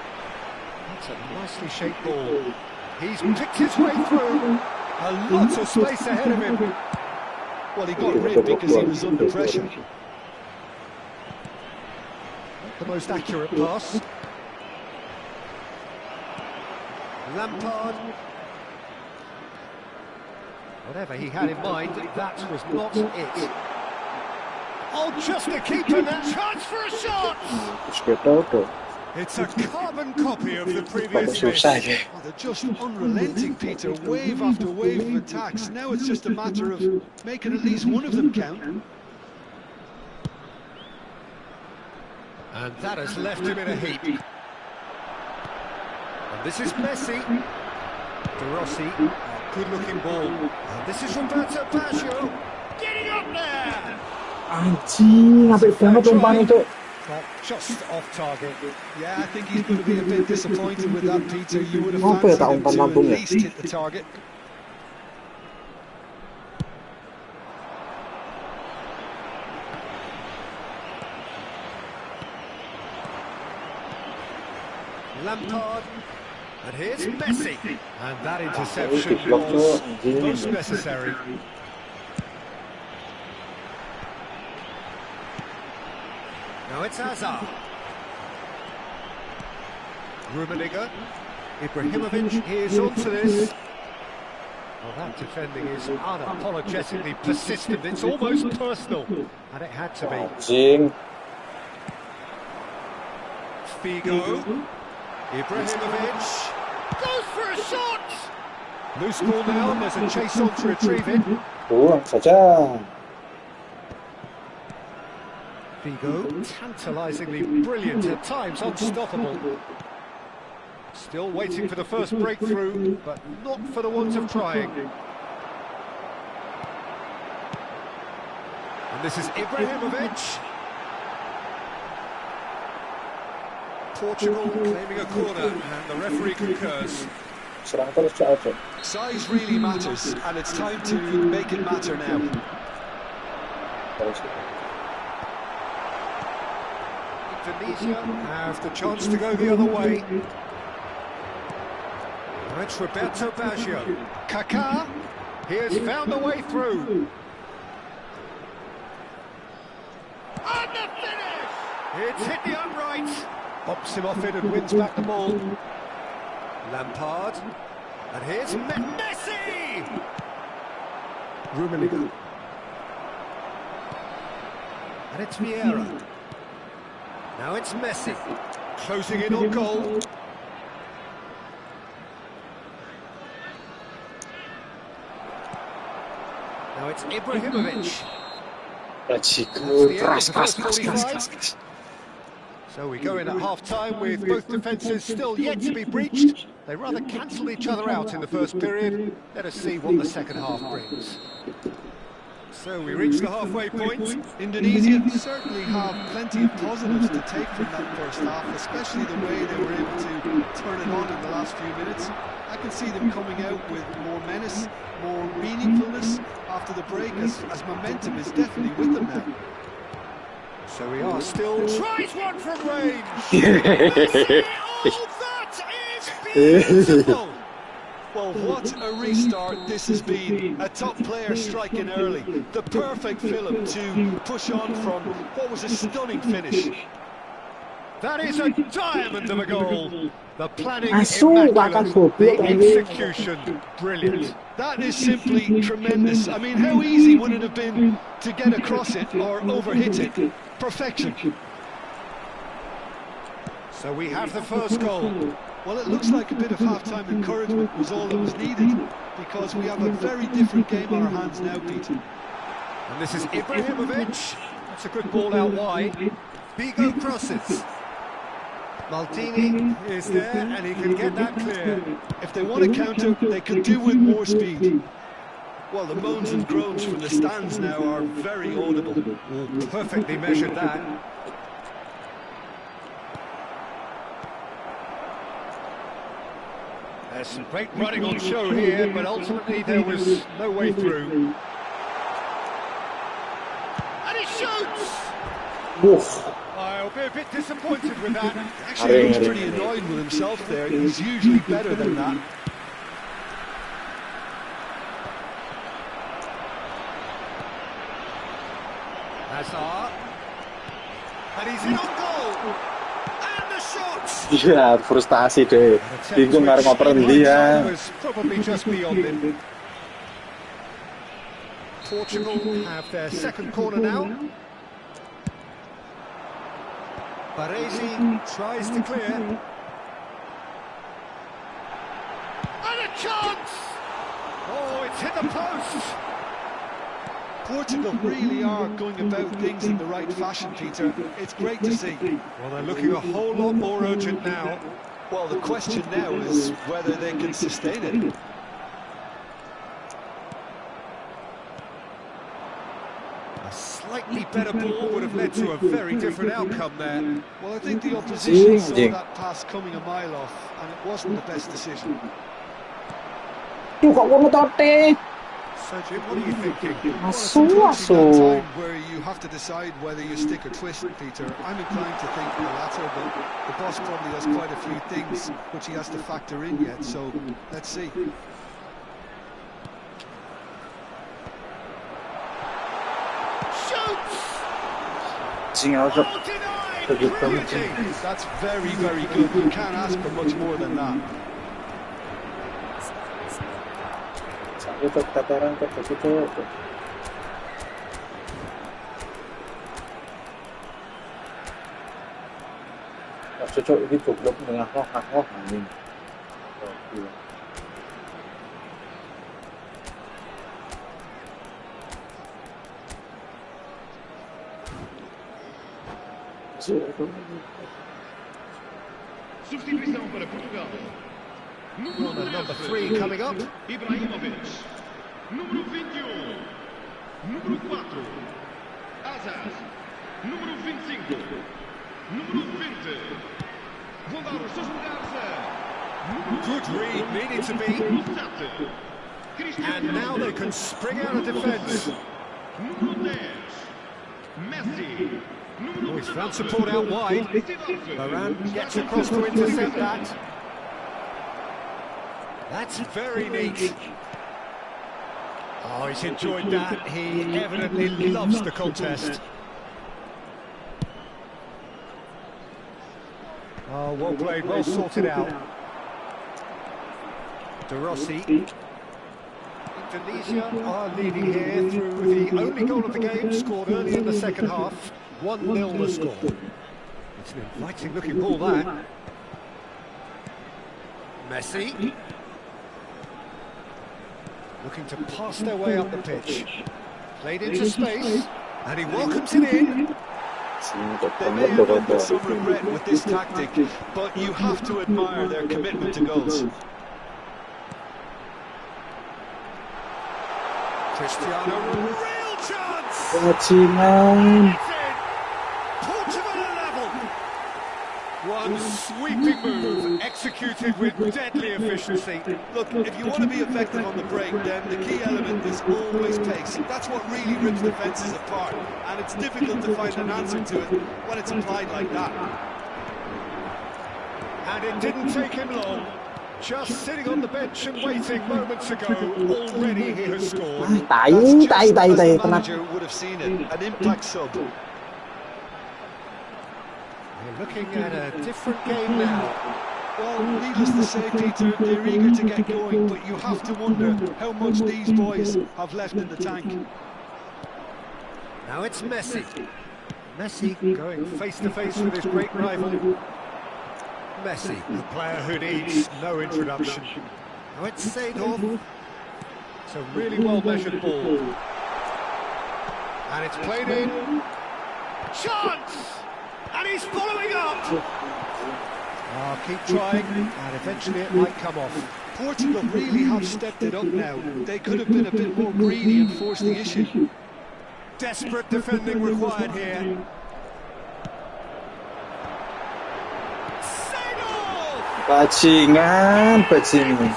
That's a nicely shaped ball. He's picked his way through. A lot of space ahead of him. Well, he got rid because he was under pressure. Not the most accurate pass. Lampard. Whatever he had in mind, that was not it. Oh, just a keeper, that chance for a shot! It's a carbon copy of the previous miss. Well, they're just unrelenting, Peter. Wave after wave of attacks. Now it's just a matter of making at least one of them count. And that has left him in a heap. And this is Messi. De Rossi, a good-looking ball. And this is Roberto Baggio. Getting up there! Anjing, sampai banget umpannya, Cuk. But just off target. Yeah, I think he's going to be a bit disappointed with that, Peter. You would have Apa ya, tak fancied him umpan to at lambungnya? least hit the target. Lampard. And here's Messi. And that interception was most necessary. Now it's Azar. Rummenigge. Ibrahimovic is onto this. Well, that defending is unapologetically persistent. It's almost personal. And it had to be. Anjing. Figo. Ibrahimovic. Goes for a shot! Loose ball now, there's a chase on to retrieve it. Buang saja. Figo, tantalisingly brilliant, at times unstoppable. Still waiting for the first breakthrough, but not for the want of trying. And this is Ibrahimovic. Portugal claiming a corner, and the referee concurs. Serang terus, Cuk. Size really matters, and it's time to make it matter now. Indonesia have the chance to go the other way. Now it's Roberto Baggio. Kaká, he has found a way through. And the finish! It's hit the upright. Pops him off it and wins back the ball. Lampard. And here's Messi! Rummenigge. And it's Vieira. Now it's Messi. Closing in on goal. Now it's Ibrahimovic. Bajiku, keras. So we go in at half-time with both defences still yet to be breached. They rather cancelled each other out in the first period. Let us see what the second half brings. So we reach the halfway point. Indonesia certainly have plenty of positives to take from that first half, especially the way they were able to turn it on in the last few minutes. I can see them coming out with more menace, more meaningfulness after the break, as momentum is definitely with them now. So we are still... Tries one from range! Messi! Oh, that is beautiful! Well, what a restart this has been. A top player striking early. The perfect fillip to push on from what was a stunning finish. That is a diamond of a goal. The planning Immaculate, the execution brilliant. That is simply tremendous. I mean, how easy would it have been to get across it or overhit it? Perfection. So we have the first goal. Well, it looks like a bit of half-time encouragement was all that was needed, because we have a very different game on our hands now, Peter. And this is Ibrahimovic. That's a good ball out wide. Figo crosses. Maldini is there, and he can get that clear. If they want to counter, they can do with more speed. Well, the moans and groans from the stands now are very audible. Oh, perfectly measured that. There's some great running on show here, but ultimately there was no way through. And he shoots! Wuh. I'll be a bit disappointed with that. Actually, he looks pretty annoyed with himself there. He's usually better than that. Hazard. And he's in on goal. And the shots! Ya, frustasi deh. Bingung karo ngoper ndi ya. Was probably just beyond him. Portugal have their second corner now. Baresi tries to clear. And a chance! Oh, it's hit the post! Portugal really are going about things in the right fashion, Peter. It's great to see. Well, they're looking a whole lot more urgent now. Well, the question now is whether they can sustain it. A slightly better ball would have led to a very different outcome there. Well, I think the opposition saw that pass coming a mile off, and it wasn't the best decision. Duh, kok ngono tote? So, Jim, what are you thinking? Asu, That asu. time where you have to decide whether you stick or twist, Peter. I'm inclined to think the latter, but the boss probably has quite a few things which he has to factor in yet, so let's see. Shoots! Sing out. Oh, denied! Brilliant! That's very, very good. You can't ask for much more than that. Itu tataran ke situ. Cocok ini goblok tengah roh anjing. Oh, iya. Substituição para Portugal. Corner number 3 coming up. Ibrahimovic. Número 21. Número 4. Hazard. Número 25. Número 20. Vão dar os seus lugares a... Good read, needed to be. And now they can spring out of defence. Número 10. Messi. Oh, he's found support out wide. Varane gets across to intercept that. That's very neat. Oh, he's enjoyed that. He evidently loves the contest. Oh, well played, well sorted out. De Rossi. Indonesia are leading here through the only goal of the game, scored early in the second half. 1-0 the score. It's an inviting looking ball, that. Messi. Looking to pass their way up the pitch. Played into space, and he welcomes it in. They may have ended with some regret with this tactic, but you have to admire their commitment to goals. Cristiano, real chance! Bajingan. Portugal are level. One sweeping move, executed with deadly efficiency. Look, if you want to be effective on the break, then the key element is always pace. That's what really rips defences apart, and it's difficult to find an answer to it when it's applied like that. And it didn't take him long. Just sitting on the bench and waiting moments ago, already he has scored. Tai, That's tai, just tai, as tai, the tenang. manager would have seen it, an impact sub. We're looking at a different game now. Well, needless to say, Peter, they're eager to get going, but you have to wonder how much these boys have left in the tank. Now it's Messi. Messi going face to face with his great rival. Messi, a player who needs no introduction. Now it's Seedorf. It's a really well measured ball. And it's played in. Chance! And he's following up! Oh, keep trying, and eventually it might come off. Portugal really have stepped it up now. They could have been a bit more greedy and forced the issue. Desperate defending required here. Bajingan, bajingan.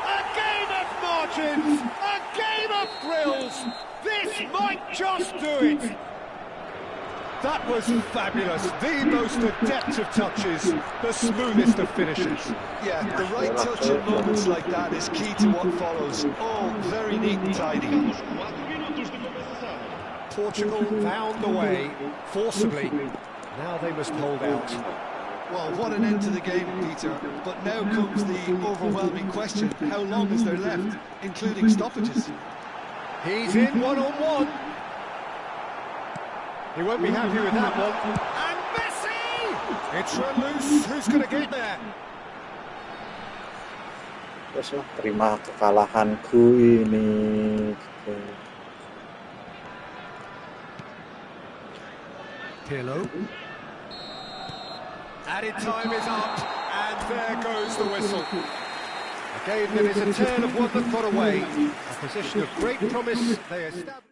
A game of margins, a game of thrills. This might just do it. That was fabulous. The most adept of touches, the smoothest of finishes. Yeah, the right touch in moments like that is key to what follows. All very neat and tidy. Portugal found the way, forcibly. Now they must hold out. Well, what an end to the game, Peter. But now comes the overwhelming question. How long is there left, including stoppages? He's in one-on-one. He won't be happy with that one. And Messi! It's run loose. Who's going to get there? Terus lah, terima kekalahanku ini. Pirlo. Added time is up, and there goes the whistle. A game that is a tale of one that got away. A position of great promise they established.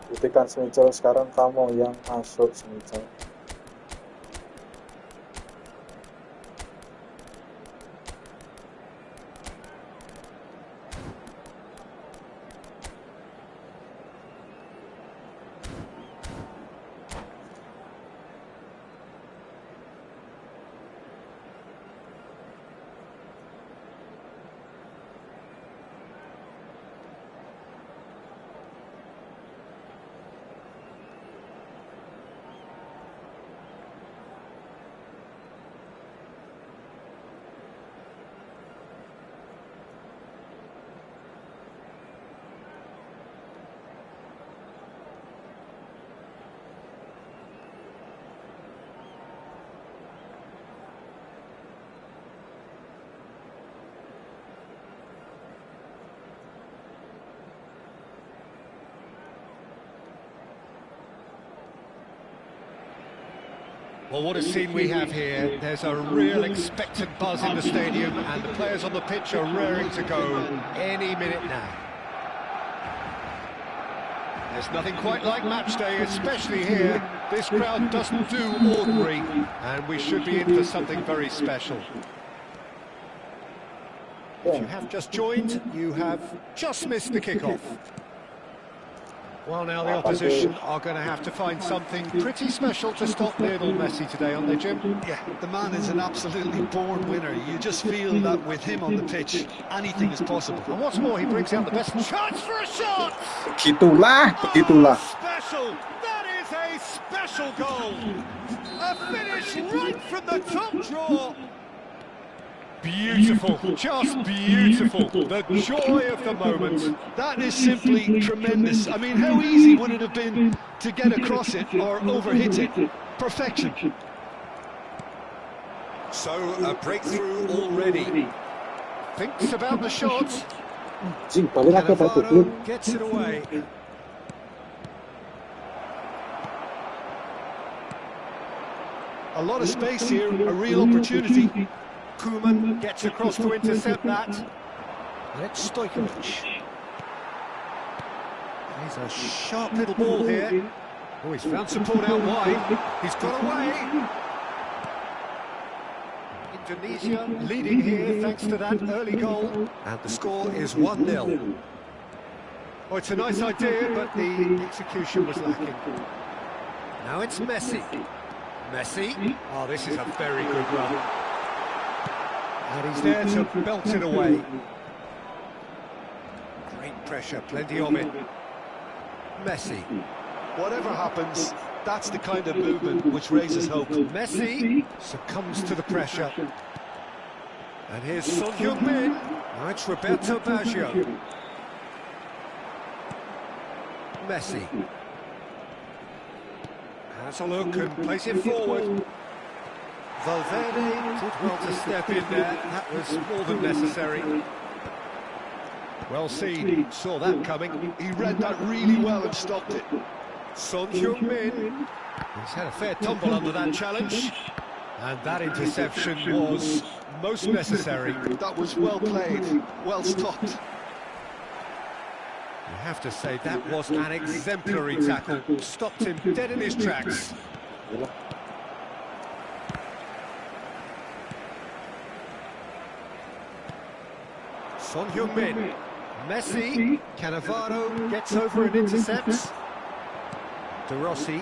Buktikan Semical, sekarang kamu yang masuk Semical. Well, what a scene we have here. There's a real expectant buzz in the stadium, and the players on the pitch are raring to go any minute now. There's nothing quite like match day, especially here. This crowd doesn't do ordinary, and we should be in for something very special. If you have just joined, you have just missed the kickoff. Well, now the opposition are going to have to find something pretty special to stop Lionel Messi today, aren't they, Jim? Yeah, the man is an absolutely born winner. You just feel that with him on the pitch, anything is possible. And what's more, he brings out the best chance for a shot! Begitulah. Special! That is a special goal! A finish right from the top draw! Beautiful, just beautiful. The joy of the moment. That is simply tremendous. I mean, how easy would it have been to get across it or overhit it? Perfection. So, a breakthrough already. Thinks about the shot. Cannavaro gets it away. A lot of space here, a real opportunity. Koeman gets across to intercept that. And it's Stojkovic. He's a sharp little ball here. Oh, he's found support out wide. He's got away. Indonesia leading here thanks to that early goal. And the score is 1-0. Oh, it's a nice idea, but the execution was lacking. Now it's Messi. Messi. Oh, this is a very good run. And he's there to belt it away. Great pressure, plenty of it. Messi. Whatever happens, that's the kind of movement which raises hope. Messi succumbs to the pressure. And here's Son Heung-min. Now it's Roberto Baggio. Messi. Has a look and plays it forward. Valverde did well to step in there. That was more than necessary. Well seen, saw that coming. He read that really well and stopped it. Son Heung-min. He's had a fair tumble under that challenge. And that interception was most necessary. That was well played, well stopped. You have to say that was an exemplary tackle. Stopped him dead in his tracks. Son Heung-min. Messi. Cannavaro gets over and intercepts. De Rossi.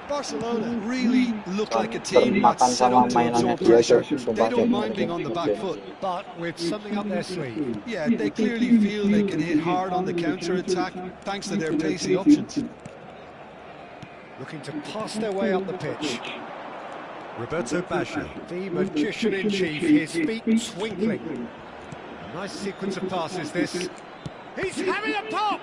Barcelona really look like a team that's set up to absorb pressure. They don't mind being on the back foot. But with something up their sleeve. Yeah, they clearly feel they can hit hard on the counter-attack thanks to their pacey options. Looking to pass their way up the pitch. Roberto Baggio, the magician-in-chief, his feet twinkling. Nice sequence of passes this. He's having a pop!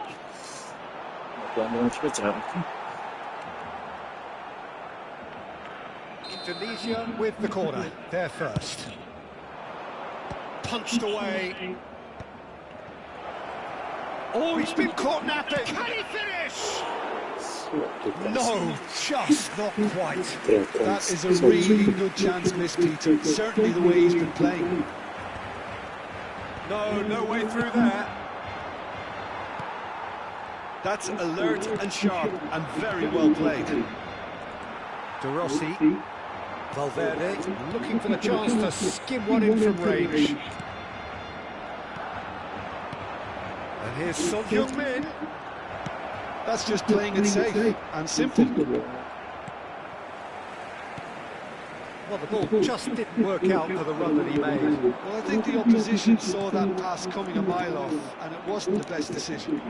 Indonesia with the corner, they're first. Punched away. Oh, he's been caught napping. Can he finish? No, just not quite. That is a really good chance missed, Peter. Certainly the way he's been playing. No way through there. That's alert and sharp and very well played. De Rossi. Valverde looking for the chance to skim one in from range. And here's Son Heung-min. That's just playing it safe and simple. Well, the ball just didn't work out for the run that he made. Well, I think the opposition saw that pass coming a mile off, and it wasn't the best decision.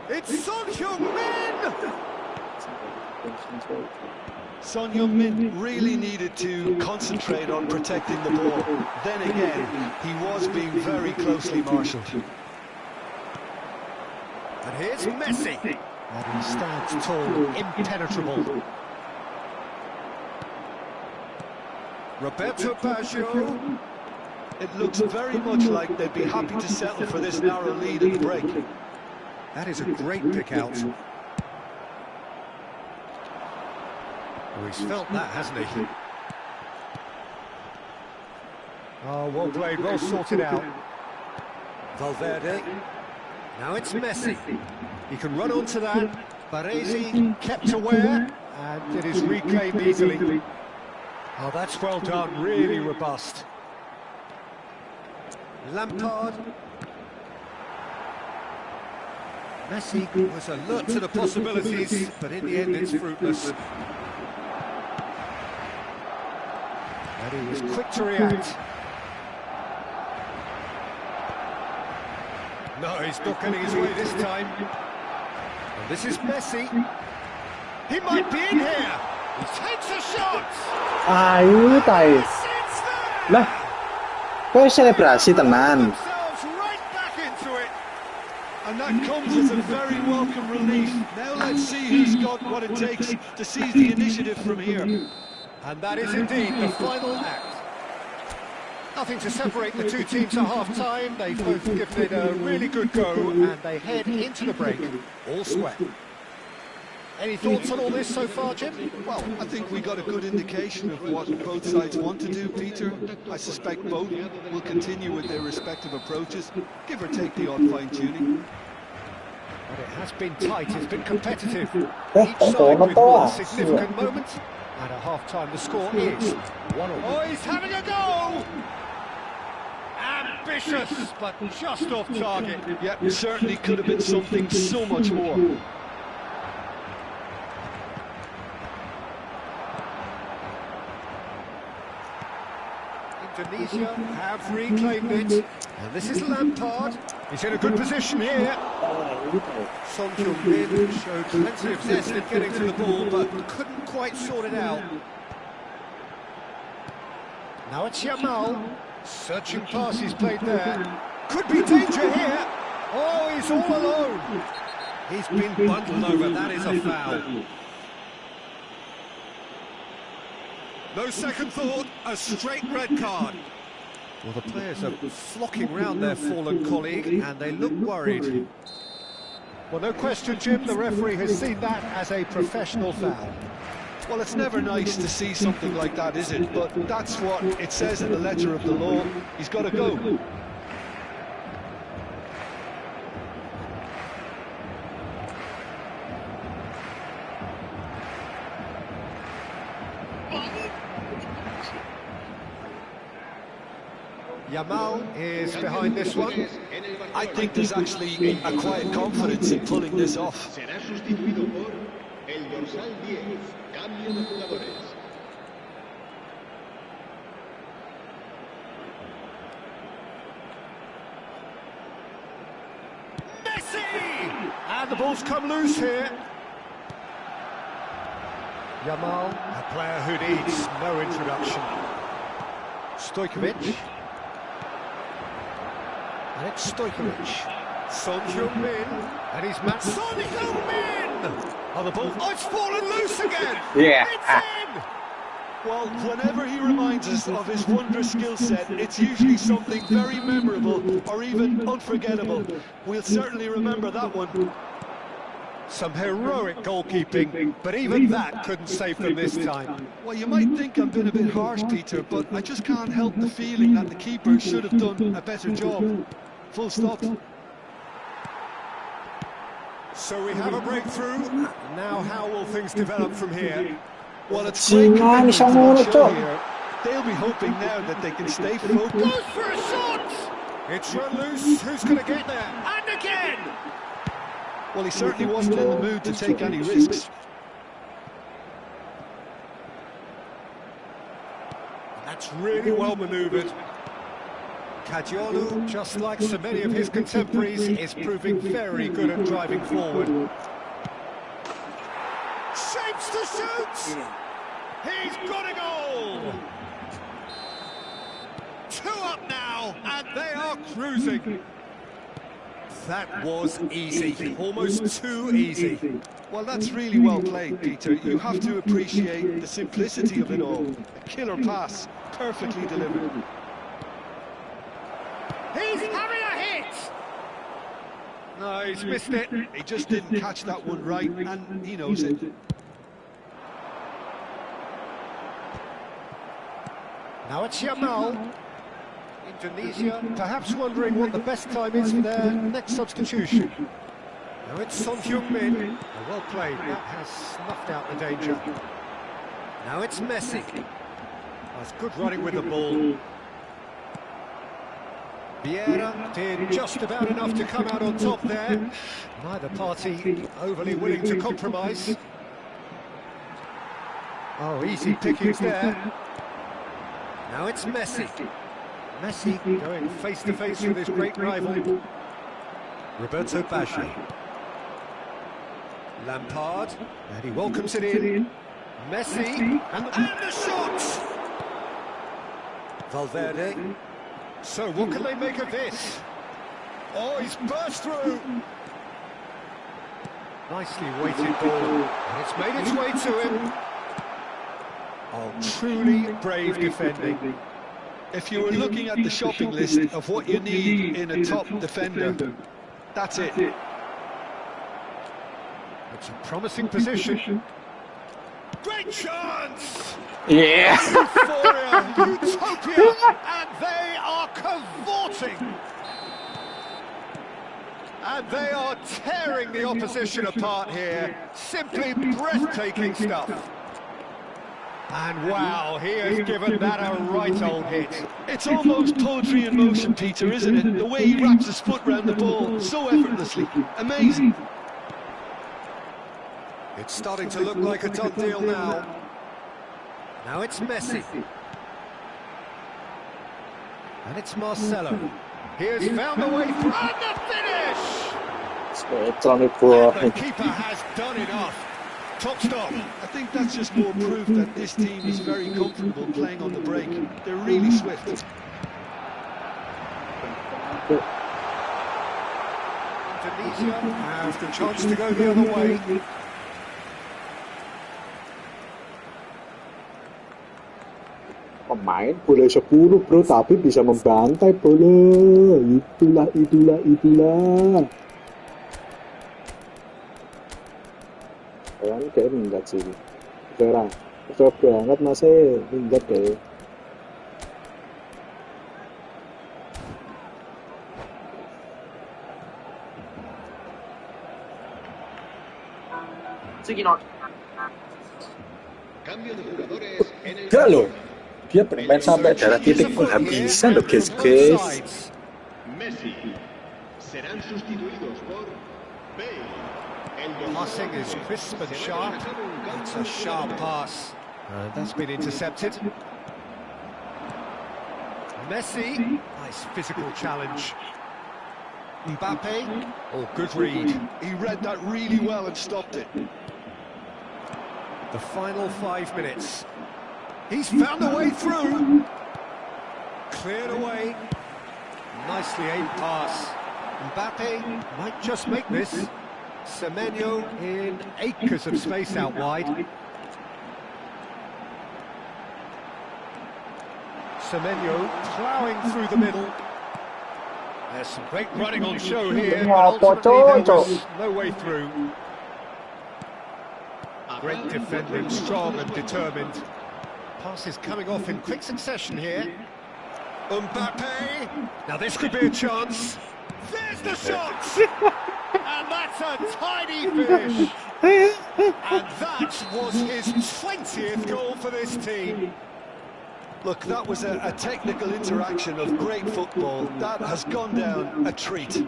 It's Son Heung-min! Son Heung-min really needed to concentrate on protecting the ball. Then again, he was being very closely marshalled. And here's Messi. And he stands tall, impenetrable. Roberto Baggio. It looks very much like they'd be happy to settle for this narrow lead at the break. That is a great pick out. Oh, he's felt that, hasn't he? Oh, well played, well sorted out. Valverde. Now it's Messi. He can run onto that. Baresi kept aware, and it is reclaimed easily. Oh, that's well done, really robust. Lampard. Messi was alert to the possibilities, but in the end it's fruitless. And he was quick to react. No, he's not getting his way this time. And this is Messi. He might be in here. He takes a shot. Ayo, guys. It's there. Lah, kok selebrasi tenan? Themselves right back into it. And that comes as a very welcome relief. Now let's see who's got what it takes to seize the initiative from here. And that is indeed the final act. Nothing to separate the two teams at half-time. They've both given it a really good go, and they head into the break all square. Any thoughts on all this so far, Jim? Well, I think we got a good indication of what both sides want to do, Peter. I suspect both will continue with their respective approaches, give or take the odd fine-tuning. But it has been tight, it's been competitive. Eh, Each còn side tụi nó with to one à? significant moment. And at half-time the score is 1-1. Oh, he's having a go! Ambitious, but just off target. Yeah, certainly could have been something so much more. Indonesia have reclaimed it. And this is Lampard. He's in a good position here. Son Heung-min showed plenty of zest in getting to the ball, but couldn't quite sort it out. Now it's Yamal. Searching pass he's played there. Could be danger here. Oh, he's all alone. He's been bundled over. That is a foul. No second thought, a straight red card. Well, the players are flocking round their fallen colleague, and they look worried. Well, no question, Jim, the referee has seen that as a professional foul. Well, it's never nice to see something like that, is it? But that's what it says in the letter of the law. He's got to go. Yamal is behind this one. I think there's actually a quiet confidence in pulling this off. Será sustituido por el dorsal 10. Cambio de jugadores. Messi! And the ball's come loose here. Yamal, a player who needs no introduction. Stojkovic. And it's Stojkovic. Son Heung-min. And he's Matt Son Heung-min! Oh, the ball. Oh, it's fallen loose again! Yeah. It's in! Well, whenever he reminds us of his wondrous skill set, it's usually something very memorable or even unforgettable. We'll certainly remember that one. Some heroic goalkeeping, but even that couldn't save them this time. Well, you might think I'm being a bit harsh, Peter, but I just can't help the feeling that the keeper should have done a better job. Full stop. So we have a breakthrough. Now how will things develop from here? Well, it's great commitment to xong not rồi show đó. here. They'll be hoping now that they can stay focused. Goes for a shot! It's run loose. Who's going to get there? And again! Well, he certainly wasn't in the mood to take any risks. That's really well manoeuvred. Kadiolu, just like so many of his contemporaries, is proving very good at driving forward. Shapes to shoot! He's got a goal! 2 up now, and they are cruising. That was easy, almost too easy. Well, that's really well played, Peter. You have to appreciate the simplicity of it all. A killer pass, perfectly delivered. He's having a hit! No, he's missed it. He just didn't catch that one right, and he knows it. Now it's Yamal. Indonesia perhaps wondering what the best time is for their next substitution. Now it's Son Heung-min. Well played, that has snuffed out the danger. Now it's Messi. That's good running with the ball. Vieira did just about enough to come out on top there. Neither party overly willing to compromise. Oh, easy pickings there. Now it's Messi. Messi going face-to-face with his great rival. Roberto Baggio. Lampard, and he welcomes it in. Messi, and the shot! Valverde. So what can they make of this? Oh, he's burst through! Nicely weighted ball, and it's made its way to him. Oh, truly brave defending. If you were looking at the shopping list of what you need in a top defender, that's it. It's a promising position. Great chance! Yeah. Euphoria, utopia, and they are cavorting. And they are tearing the opposition apart here. Simply breathtaking stuff. And wow, he has given that a right old hit. It's almost poetry in motion, Peter, isn't it? The way he wraps his foot round the ball so effortlessly. Amazing. It's starting to look like a done deal now. Now it's Messi. And it's Marcelo. He has found a way through. And the finish! And the keeper has done enough. Top stop. I think that's just more proof that this team is very comfortable playing on the break. They're really swift. Indonesia has the chance to go the other way. Pemain boleh 10 bro, tapi bisa membantai bola. Itulah. Kan kayak minggat sih. Sekarang, susah banget masih minggat kayak. Cambio de jugadores en el... Enggak loh. Dia bermain sampai darah titik penghabisan loh guys. Messi. Serán sustituidos por Bale. Passing is crisp and sharp. It's a sharp pass. And that's been intercepted. Messi. Nice physical challenge. Mbappe. Oh, good read. He read that really well and stopped it. The final 5 minutes. He's found a way through. Cleared away. Nicely aimed pass. Mbappe might just make this. Semenyo in acres of space out wide. Semenyo ploughing through the middle. There's some great running on show here, but ultimately there was no way through. Great defending, strong and determined. Passes coming off in quick succession here. Mbappe! Now this could be a chance. There's the shot! And that's a tiny finish! And that was his 20th goal for this team. Look, that was a technical interaction of great football. That has gone down a treat.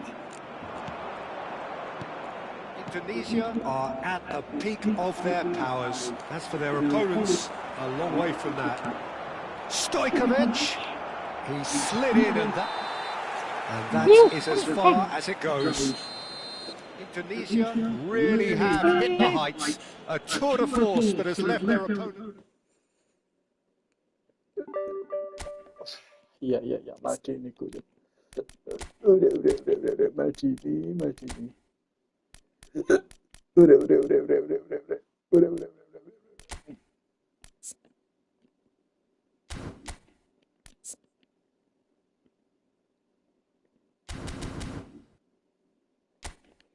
Indonesia are at the peak of their powers. As for their opponents, a long way from that. Stojkovic, he slid in and that is as far as it goes. Indonesia really have hit the heights. A tour de force that has left their opponent. Iya, mati nih gue. Udah, mati nih. Udah.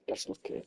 Gas lagi.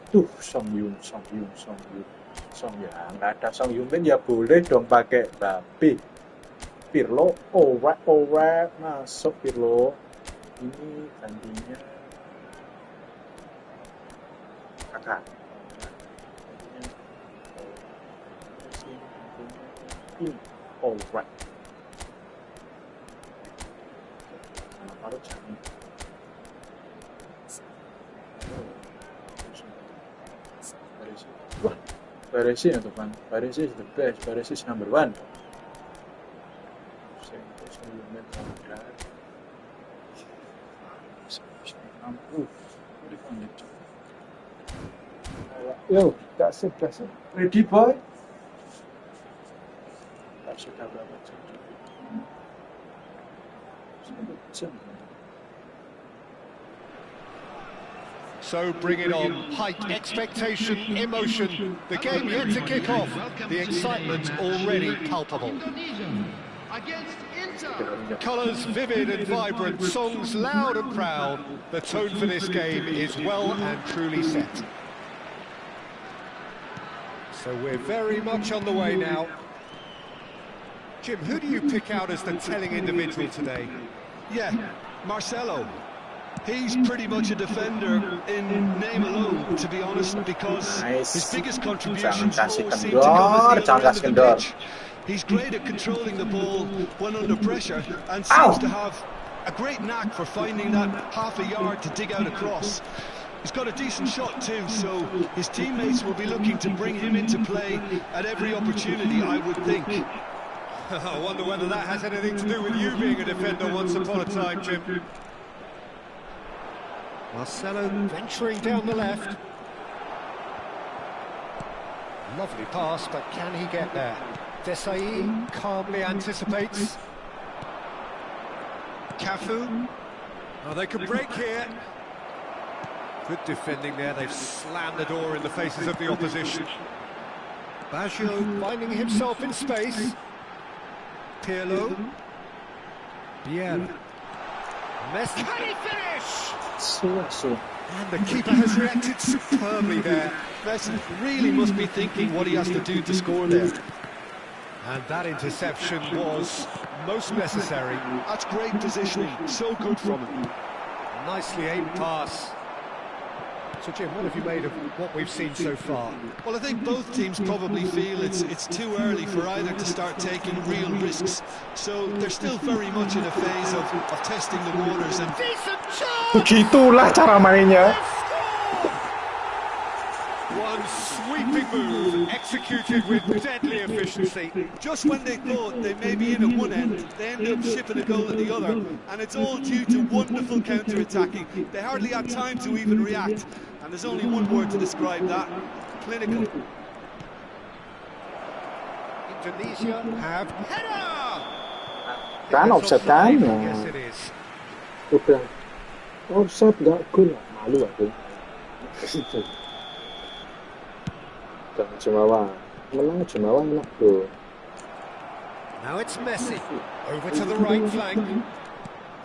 Tuh, Song Yun. Ya, nggak ada Song Yun ya boleh dong pakai Mbappe. Pirlo, alright, masuk Pirlo. Ini gantinya kakak. Ini, alright. Baru jangan. Wah, Baresi ya teman. Baresi is the best. Baresi is number one. Yo, that's it. Ready, boy? Sudah berapa jam? So bring it on. Height, expectation, emotion. The game yet to kick off. The excitement already palpable. Against Inter. Colours vivid and vibrant, songs loud and proud. The tone for this game is well and truly set. So we're very much on the way now. Jim, who do you pick out as the telling individual today? Yeah, Marcelo. He's pretty much a defender in name alone, to be honest, because his biggest contributions all seem to come at the other end of the pitch. He's great at controlling the ball when under pressure and seems to have a great knack for finding that half a yard to dig out a cross. He's got a decent shot too, so his teammates will be looking to bring him into play at every opportunity, I would think. I wonder whether that has anything to do with you being a defender once upon a time, Jim. Marcelo venturing down the left. Lovely pass, but can he get there? Desai calmly anticipates. Cafu. Oh, they could break here. Good defending there. They've slammed the door in the faces of the opposition. Baggio finding himself in space. Pirlo. Biel. Messi. Can he finish? So. And the keeper has reacted superbly there. Messi really must be thinking what he has to do to score there. And that interception was most necessary. That's great positioning, so good from him. Nicely aimed pass. So Jim, what have you made of what we've seen so far? Well, I think both teams probably feel it's too early for either to start taking real risks. So they're still very much in a phase of testing the waters. And Begitulah cara mainnya. One sweeping move, executed with deadly efficiency. just when they thought they may be in at one end, they end up shipping a goal at the other. And it's all due to wonderful counter-attacking. They hardly had time to even react. And there's only one word to describe that: clinical. Indonesia have header! Kan offset kan? Yes, it is. Udah offset gak gol, malu aku. Jangan Jumawa, menang Jumawa enak bro. Now it's Messi, over to the right flank.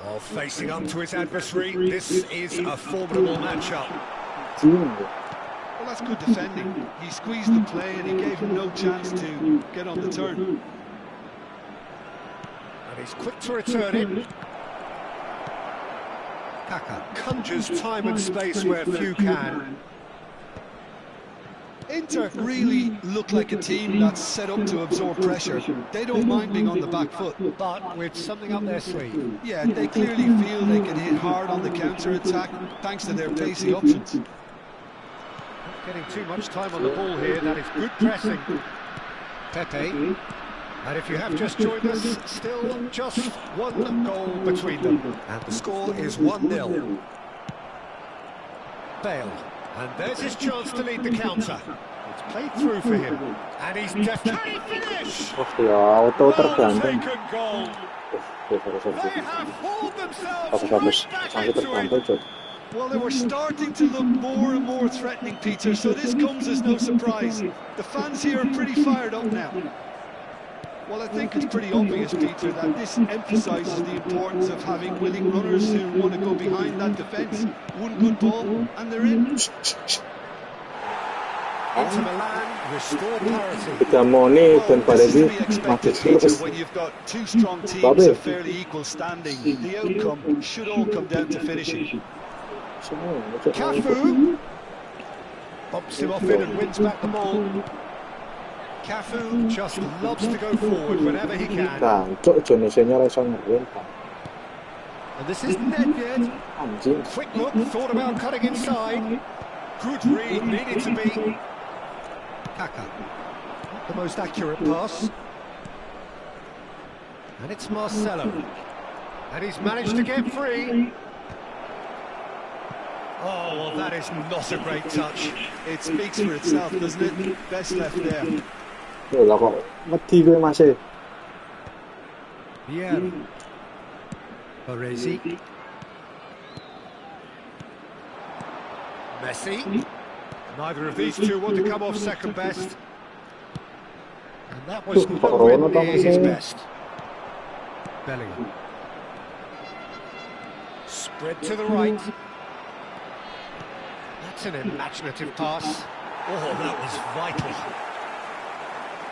Oh, facing up to his adversary, this is a formidable matchup. Well, that's good defending. He squeezed the play and he gave him no chance to get on the turn. And he's quick to return it. Kaka conjures time and space where few can. Inter really look like a team that's set up to absorb pressure. They don't mind being on the back foot. But with something up their sleeve. Yeah, they clearly feel they can hit hard on the counter-attack thanks to their pacey options. Not getting too much time on the ball here, that is good pressing. Pepe. And if you have just joined us, still just one goal between them. And the score is 1-0. Bale. And there's his chance to lead the counter. It's played through for him. And he's definitely finished. Auto tergantung. Taken goal. They have hauled themselves right back into it. Well, they were starting to look more and more threatening, Peter, so this comes as no surprise. The fans here are pretty fired up now. Well, I think it's pretty obvious, Peter, that this emphasises the importance of having willing runners who want to go behind that defence. One good ball, and they're in. Inter Milan restore parity. Damo nih Well, dan pada this is di to be expected, masih Peter, terus. when you've got two strong teams Babe. of fairly equal standing. The outcome should all come down to finishing. Cafu bumps him off it and wins back the ball. Cafu just loves to go forward whenever he can. Cuk, Indonesia-nya rasa ngeren, Pak. And this is Nedved. Anjing. Quick look, thought about cutting inside. Good read, needed to be. Kaka, the most accurate pass. And it's Marcelo. And he's managed to get free. Oh, well, that is not a great touch. It speaks for itself, doesn't it? Best left there. Loh lah kok mati gue masih. Vieira. Baresi. Messi. Neither of these two want to come off second best. And that was nowhere near his best. Bellingham. Spread to the right. That's an imaginative pass. Oh, that was vital.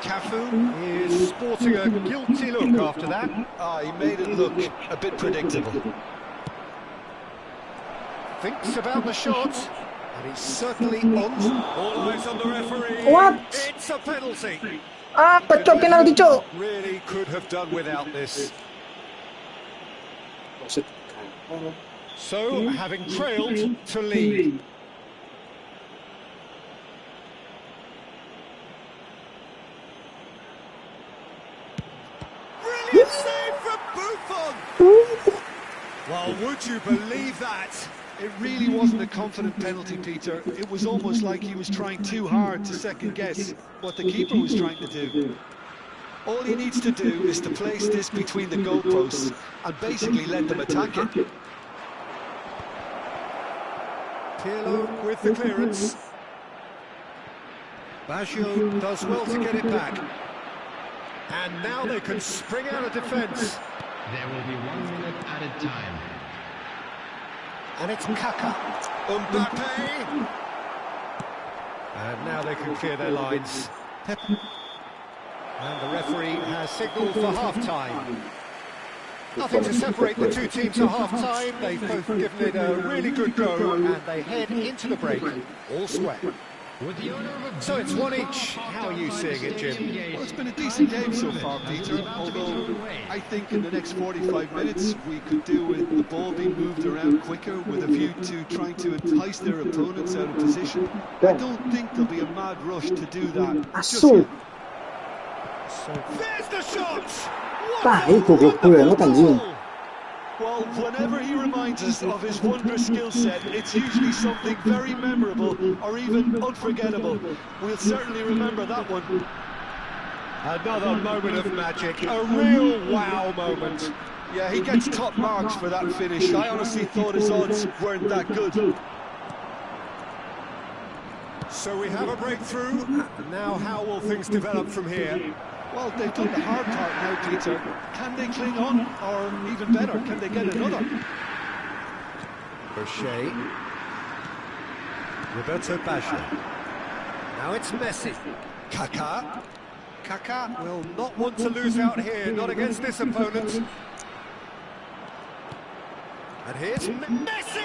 Cafu is sporting a guilty look after that. He made it look a bit predictable. Thinks about the shot, and he's certainly on. All eyes on the referee. What? It's a penalty. Cuk, penalti, Cuk. Really could have done without this. Maksud So, having trailed to lead. Brilliant save from Buffon! Well, would you believe that? It really wasn't a confident penalty, Peter. It was almost like he was trying too hard to second guess what the keeper was trying to do. All he needs to do is to place this between the goalposts and basically let them attack it. Pirlo with the clearance. Baggio does well to get it back. And now they can spring out of defence. There will be 1 minute added time. And it's Kaka. Mbappe! And now they can clear their lines. And the referee has signalled for half-time. Nothing to separate the two teams at half-time. They've both given it a really good go, and they head into the break all square. So it's one each. How are you seeing it, Jim? Well, it's been a decent game so far, Peter, although I think in the next 45 minutes we could do with the ball being moved around quicker with a view to trying to entice their opponents out of position. I don't think there'll be a mad rush to do that. Asu. There's the shot! Itu goblok anjing. Well, whenever he reminds us of his wondrous skill set, it's usually something very memorable or even unforgettable. We'll certainly remember that one. Another moment of magic, a real wow moment. Yeah, he gets top marks for that finish. I honestly thought his odds weren't that good. So we have a breakthrough. Now how will things develop from here? Well, they've done the hard part now, Peter. Can they cling on? Or even better, can they get another? O'Shea. Roberto Baggio. Now it's Messi. Kaka. Kaka will not want to lose out here, not against this opponent. And here's Messi!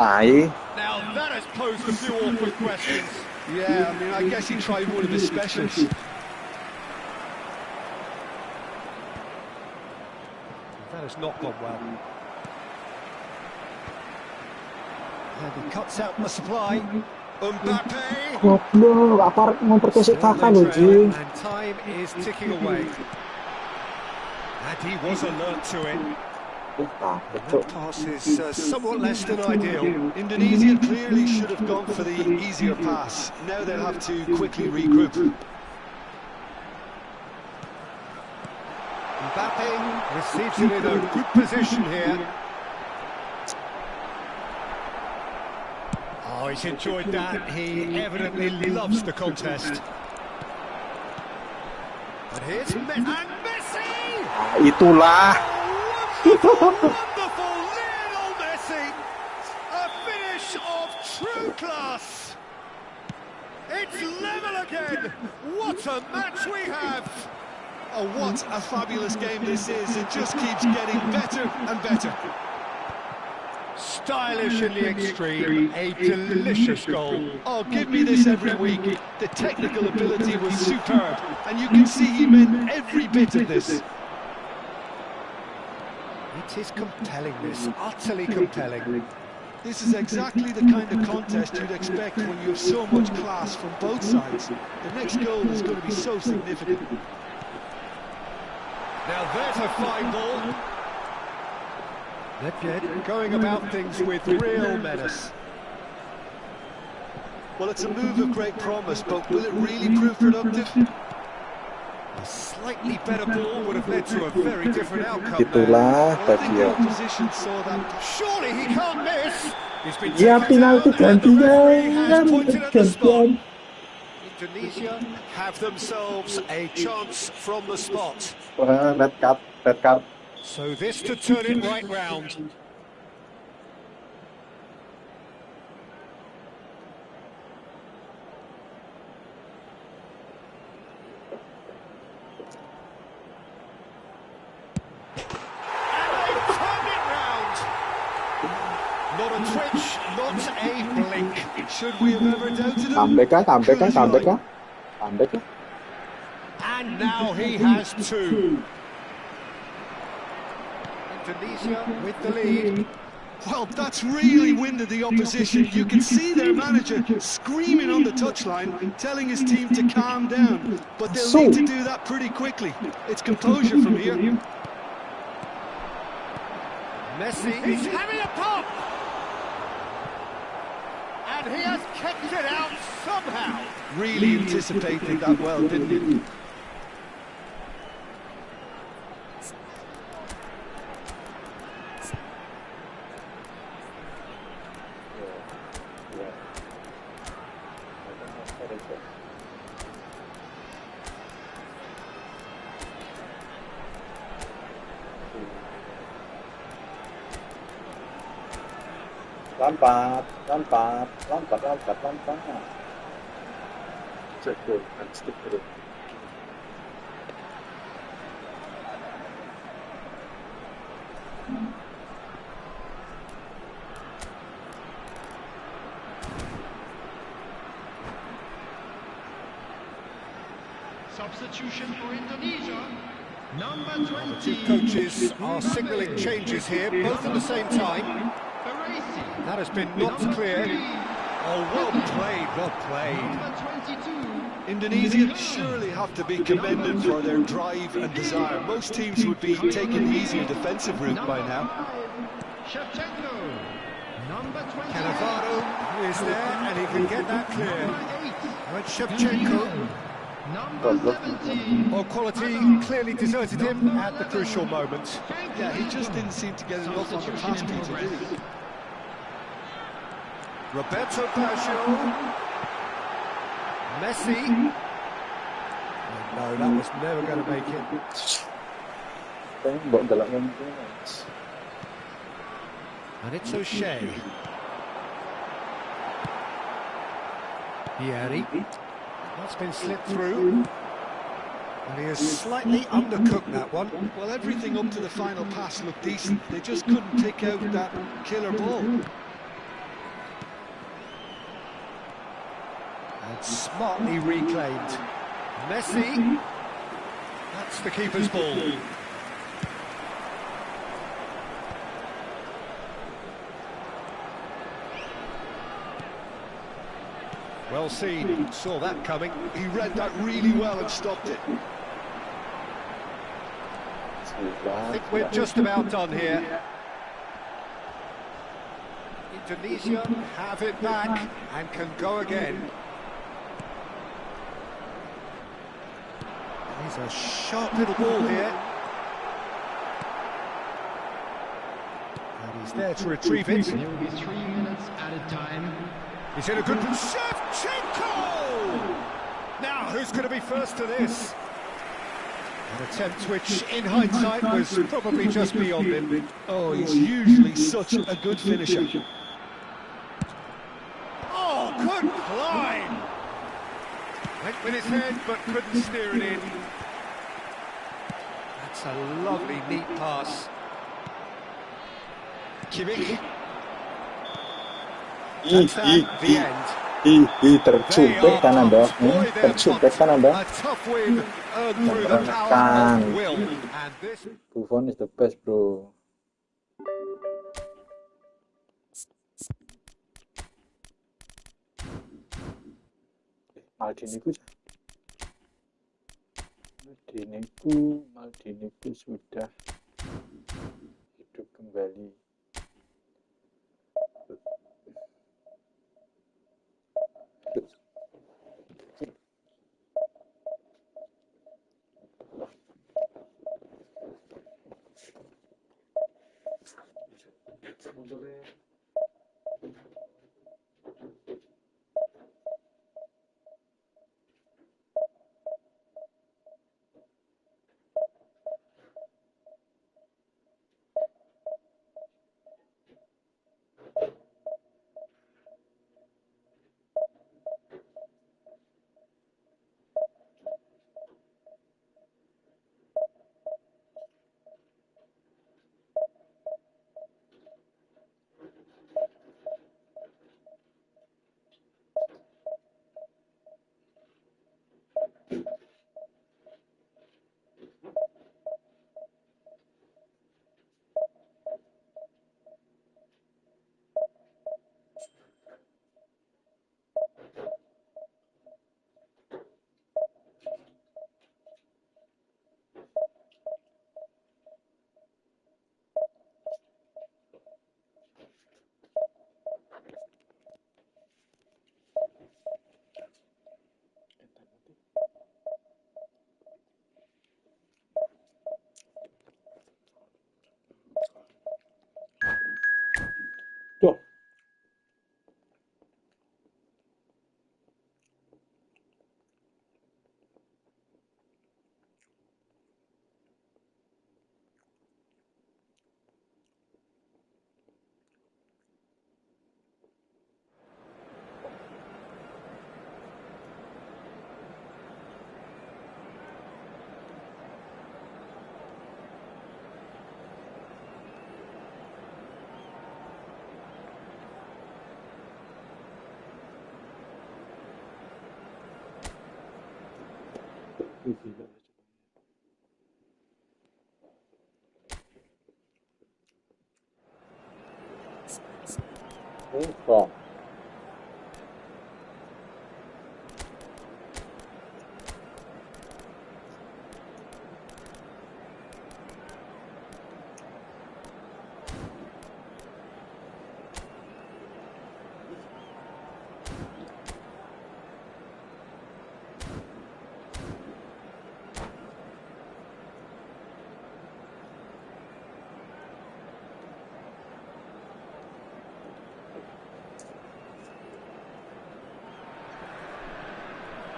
Aye. Now that has posed a few awkward questions. Yeah, I mean, I guess he tried one of his specials. That has not gone well. And he cuts out the supply. Mbappe! Goblok, apa memperkosek Kakak loh, Jing. And time is ticking away. And he was alert to it. That pass is somewhat less than ideal. Indonesia clearly should have gone for the easier pass. Now they'll have to quickly regroup. Mbappe receives it in a good position here. Oh, he's enjoyed that. He evidently loves the contest. And here's Messi! Itulah. Wonderful Lionel Messi! A finish of true class! It's level again! What a match we have! Oh, what a fabulous game this is. It just keeps getting better and better. Stylish in the extreme, a delicious goal. Oh, give me this every week. The technical ability was superb, and you can see he meant every bit of this. It is compelling, this, utterly compelling. This is exactly the kind of contest you'd expect when you have so much class from both sides. The next goal is going to be so significant. Now there's a fine ball. Nedved going about things with real menace. Well, it's a move of great promise, but will it really prove productive? A slightly better ball would have led to a very different outcome Itulah Well, I think the bagian. opposition saw that. Surely he can't miss. He's been Ya taken penalti down and the referee has gantian, pointed at the spot. gantian. Indonesia have themselves a chance from the spot. Wah, red card, red card. So this to turn it right round. Not a twitch, not a blink. Should we have ever doubted him? Comeback kah, comeback kah, Cool as comeback right. kah? Comeback kah? And now he has two. Indonesia with the lead. Well, that's really winded the opposition. You can see their manager screaming on the touchline, telling his team to calm down. But they'll need to do that pretty quickly. It's composure from here. Messi is having a pop! And he has kicked it out somehow. Really anticipated that well, didn't he? Lompat, lompat, lompat, lompat, lompat. Cek gol, kan stick terus. Substitution for Indonesia. Number The two 20. coaches are signalling changes here, both at the same time. That has been knocked clear. Oh, well played, well played. Number 22. Indonesia surely have to be commended for their drive and desire. Most teams would be taking the easier defensive route by now. Shevchenko. Number 20. Cannavaro is there, and he can get that clear. And Shevchenko, Number 17. well, quality clearly deserted him at the crucial moment. Yeah, he just didn't seem to get enough on the pass, Peter, did he? Roberto Baggio. Messi. No, that was never going to make it. Tembok dalam maintenance. And it's O'Shea. Vieri. That's been slipped through. And he has slightly undercooked that one. Well, everything up to the final pass looked decent. They just couldn't pick out that killer ball. And smartly reclaimed. Messi. That's the keeper's ball. Well seen, saw that coming. He read that really well and stopped it. I think we're just about done here. Indonesia have it back and can go again. He's a sharp little ball here. And he's there to retrieve it. There will be 3 minutes added time. He's in a good... Shevchenko! Now, who's going to be first to this? An attempt which, in hindsight, was probably just beyond him. Oh, he's usually such a good finisher. Oh, good climb! Went with his head, but couldn't steer it in. That's a lovely, neat pass. Kimmich. That's at the end. They Tercubek are kan Anda, pumped. Boy, they're tercubek pumped. kan Anda. A tough win earned through the power Menekan. of will. And this... Buffon is the best, bro. Maldiniku sudah hidup kembali. Tuh. Kok.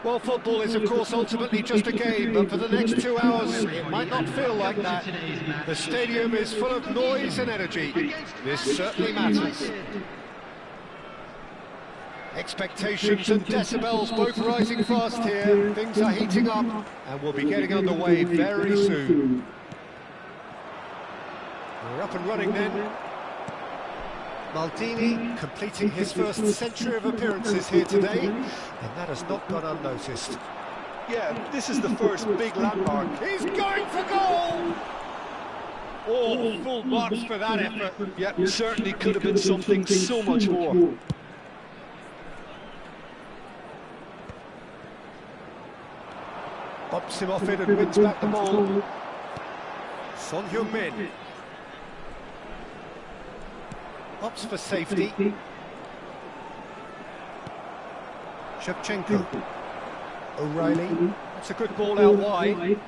Well, football is, of course, ultimately just a game, but for the next 2 hours, it might not feel like that. The stadium is full of noise and energy. This certainly matters. Expectations and decibels both rising fast here. Things are heating up, and we'll be getting underway very soon. We're up and running then. Maldini completing his first century of appearances here today, and that has not gone unnoticed. Yeah, this is the first big landmark. He's going for goal! Oh, full marks for that effort. Yeah, certainly could have been something so much more. Bumps him off it and wins back the ball. Son Heung-min. Opts for safety. Shevchenko. O'Reilly. That's a good ball out wide.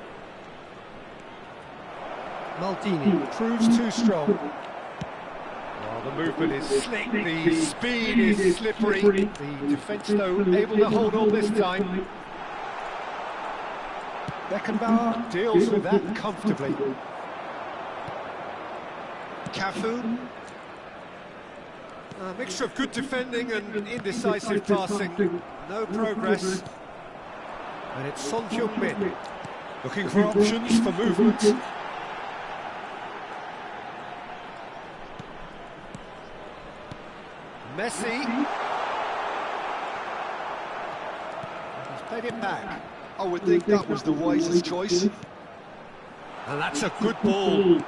Maldini proves too strong. Oh, the movement is slick, the speed is slippery. The defence, though, able to hold on this time. Beckenbauer deals with that comfortably. Cafu. A mixture of good defending and indecisive passing. No progress. And it's Son Heung-min. Looking for options for movement. Messi. He's played it back. I would think that was the wisest choice. And that's a good ball.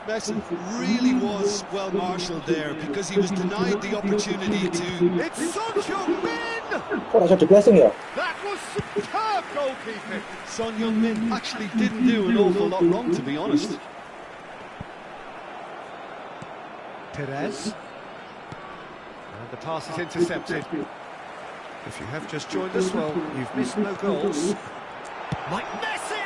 Messi really was well marshalled there because he was denied the opportunity to... It's Son Heung-min! Kok rasa di-blessing ya? That was superb goalkeeping. Son Heung-min actually didn't do an awful lot wrong, to be honest. Perez. And the pass is intercepted. If you have just joined us, well, you've missed no goals. Mike Messi!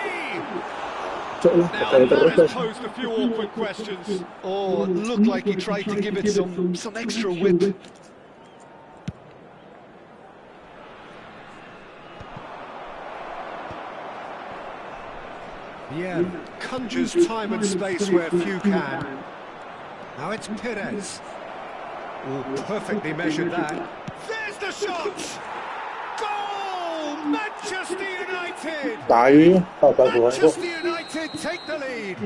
Cuk lah, Now kata that has terus. posed a few awkward questions. Oh, it looked like he tried to give it some extra whip. Yeah, conjures time and space where few can. Now it's Perez. Oh, perfectly measured that. There's the shot! Goal! Manchester United! Tai, apa gua kok. Manchester United take the lead.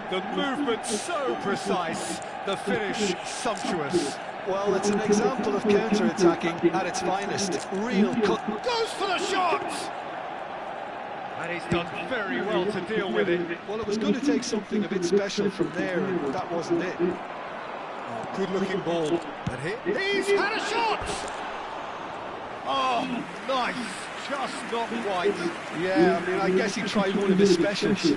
The movement so precise, the finish sumptuous. Well, it's an example of counter-attacking at its finest. Real cut. Goes for the shot! And he's done very well to deal with it. Well, it was going to take something a bit special from there, and that wasn't it. Oh, good-looking ball. And he's had a shot! Oh, nice. Just not quite. Yeah, I mean, I guess he tried one of his specials.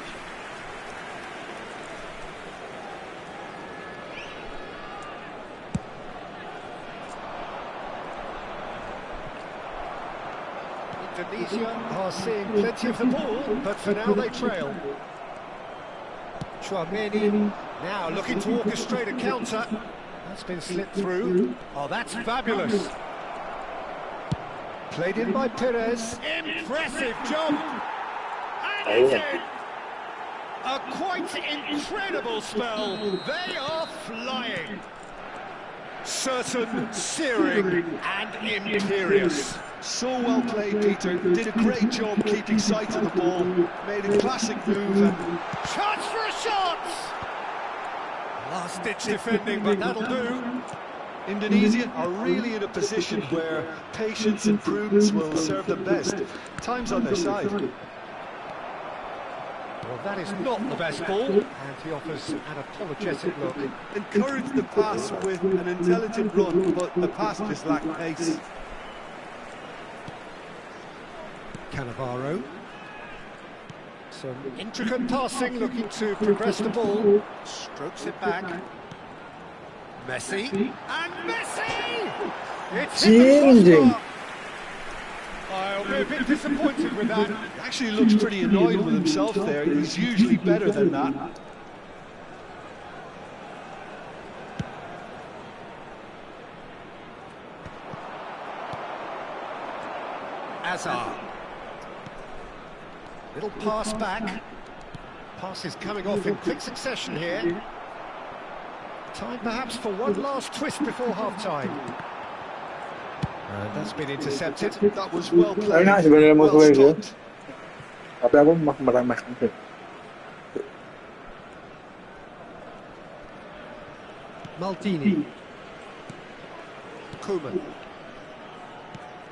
Indonesia are seeing plenty of the ball, but for now they trail. Chouameni now looking to orchestrate a counter. That's been slipped through. Oh, that's fabulous. Played in by Perez. Impressive jump. And it's in. A quite incredible spell. They are flying. Certain, searing and imperious. So well played, Peter. Did a great job keeping sight of the ball. Made a classic move and... Chance for a shot! Last-ditch defending, but that'll do. Indonesia are really in a position where patience and prudence will serve them best. Time's on their side. Well, that is not the best ball, and he offers an apologetic look. Encouraged the pass with an intelligent run, but the pass just lacked pace. Cannavaro. Some intricate passing, looking to progress the ball. Strokes it back. Messi. And Messi! It's hit the crossbar. I'll be a bit disappointed with that. He actually looks pretty annoyed with himself there. He's usually better than that. Azar. Little pass back. Pass is coming off in quick succession here. Time perhaps for one last twist before half-time. And that's been intercepted. That was well played. Enak sebenarnya mau Well gue itu. stopped. Tapi aku meremehkan sih. Maldini. Koeman.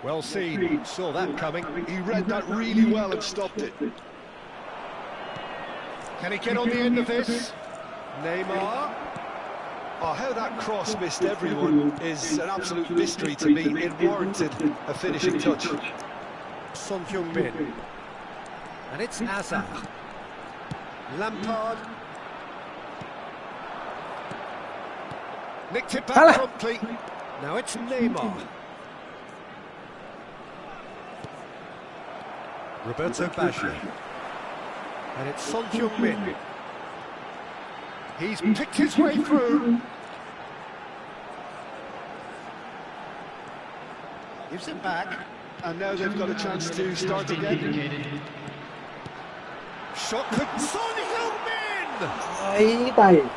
Well seen, saw that coming. He read that really well and stopped it. Can he get on the end of this? Neymar. Oh, how that cross missed everyone is an absolute mystery to me. It warranted a finishing touch. Son Heung-min. And it's Azar. Lampard. Nicked it back promptly. Now it's Neymar. Roberto Baggio. And it's Son Heung-min. He's picked his way through. Gives it back. And now they've got a chance to start again. Shot could... Son Heung-min! Tai.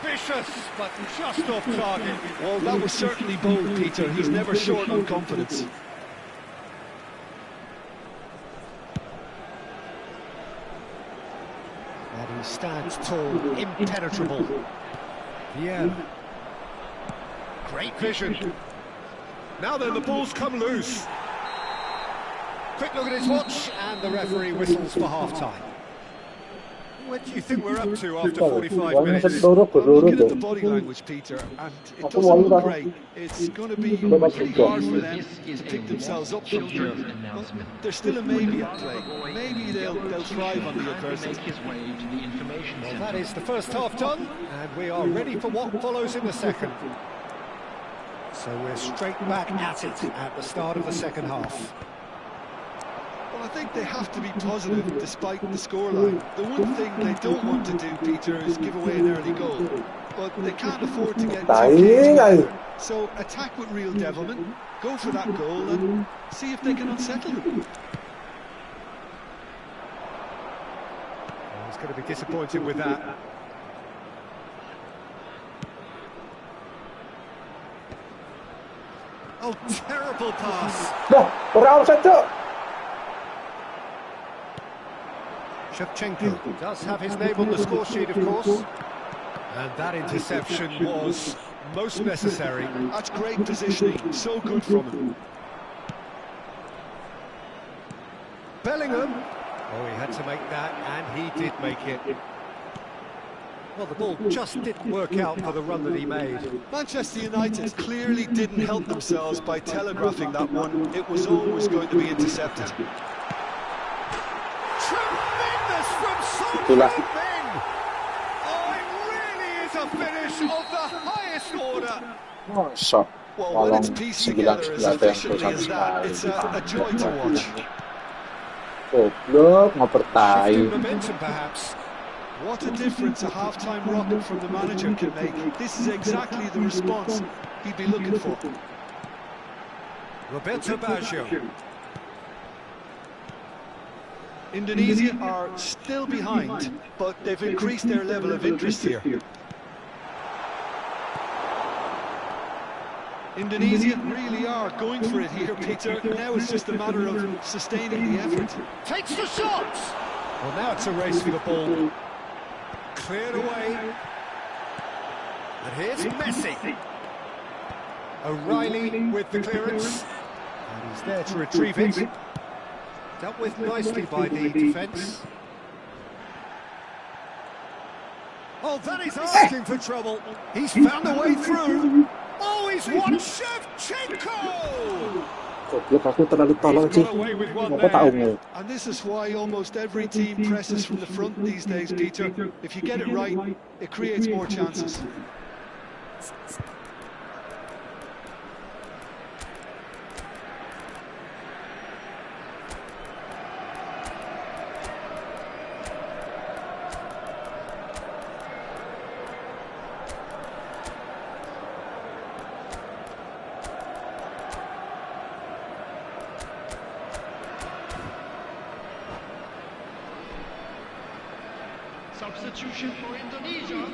Ambitious, but just off target. Well, that was certainly bold, Peter. He's never short on confidence. And he stands tall, impenetrable. Yeah. Great vision. Now then, the ball's come loose. Quick look at his watch, and the referee whistles for half-time. What do you think we're up to after 45 minutes? Well, looking at the body language, Peter, and it doesn't look great. It's going to be pretty hard for them to pick themselves up from here. Well, there's still a maybe at play. Maybe they'll thrive on the adversity. Well, that is the first half done, and we are ready for what follows in the second. So we're straight back at it at the start of the second half. Well, I think they have to be positive despite the scoreline. The one thing they don't want to do, Peter, is give away an early goal. But they can't afford to get too cagey either. So attack with real devilment, go for that goal and see if they can unsettle them. Well, he's going to be disappointed with that. Oh, terrible pass. Shevchenko does have his name on the score sheet, of course. And that interception was most necessary. That's great positioning, so good from him. Bellingham. Oh, he had to make that, and he did make it. Well, the ball just didn't work out for the run that he made. Manchester United clearly didn't help themselves by telegraphing that one. It was always going to be intercepted. Tremendous from Son Heung-min! Oh, it really is a finish of the highest order. Masa Well, when it's tolong pieced together as 9-9 yang efficiently sama as that, it's a joy to watch. Goblok, mau Shifting bertahan. momentum, perhaps. What a difference a half-time rocket from the manager can make. This is exactly the response he'd be looking for. Roberto Baggio. Indonesia are still behind, but they've increased their level of interest here. Indonesia really are going for it here, Peter. Now it's just a matter of sustaining the effort. Takes the shot! Well, now it's a race for the ball. Cleared away. And here's Messi. O'Reilly with the clearance. And he's there to retrieve it. Dealt with nicely by the defence. Oh, that is asking for trouble. He's found a way through. Oh, he's won Shevchenko! Goblok, aku terlalu tolol sih. Apa tahu mu? And this is why almost every team presses from the front these days, Peter. If you get it right, it creates more chances. Substitution for Indonesia.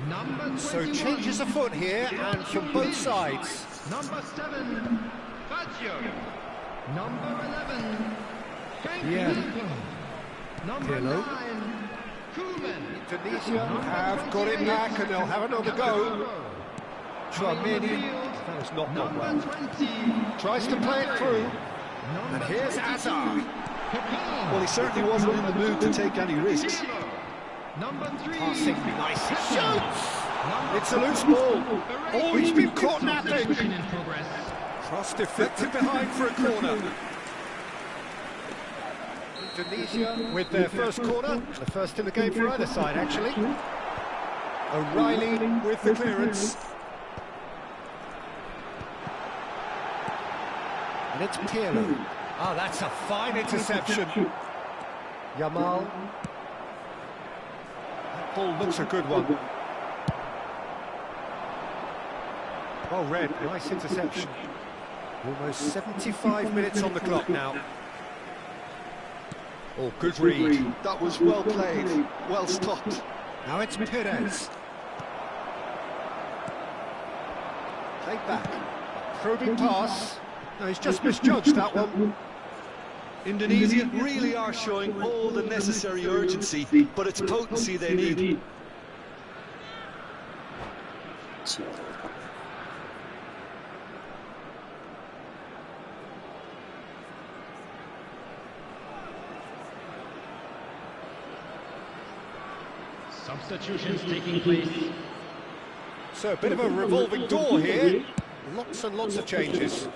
Number 21. So changes afoot here, and from both sides. Number 7, Fazio. Number 11, Yeah. Number Hello. 9, Koeman. Indonesia have got it back, and they'll have another go. Chouameni, that has not gone well. Number 20, Tries to play it through, and here's Hazard. Well, he certainly wasn't in the mood to take any risks. Number 3, Passing nice, he shoots! It's a loose ball. Oh, he's been caught napping. in progress. Cross deflected behind for a corner. Indonesia with their first corner, the first in the game for either side, actually. O'Reilly with the clearance. And it's Pirlo. Oh, that's a fine interception. Yamal. That ball looks a good one. Well read, nice interception. Almost 75 minutes on the clock now. Oh, good read. That was well played, well stopped. Now it's Perez. Played back. Probing pass. No, he's just misjudged that one. Indonesia really are showing all the necessary urgency, but it's potency they need. Substitutions taking place. So a bit of a revolving door here. Lots and lots of changes.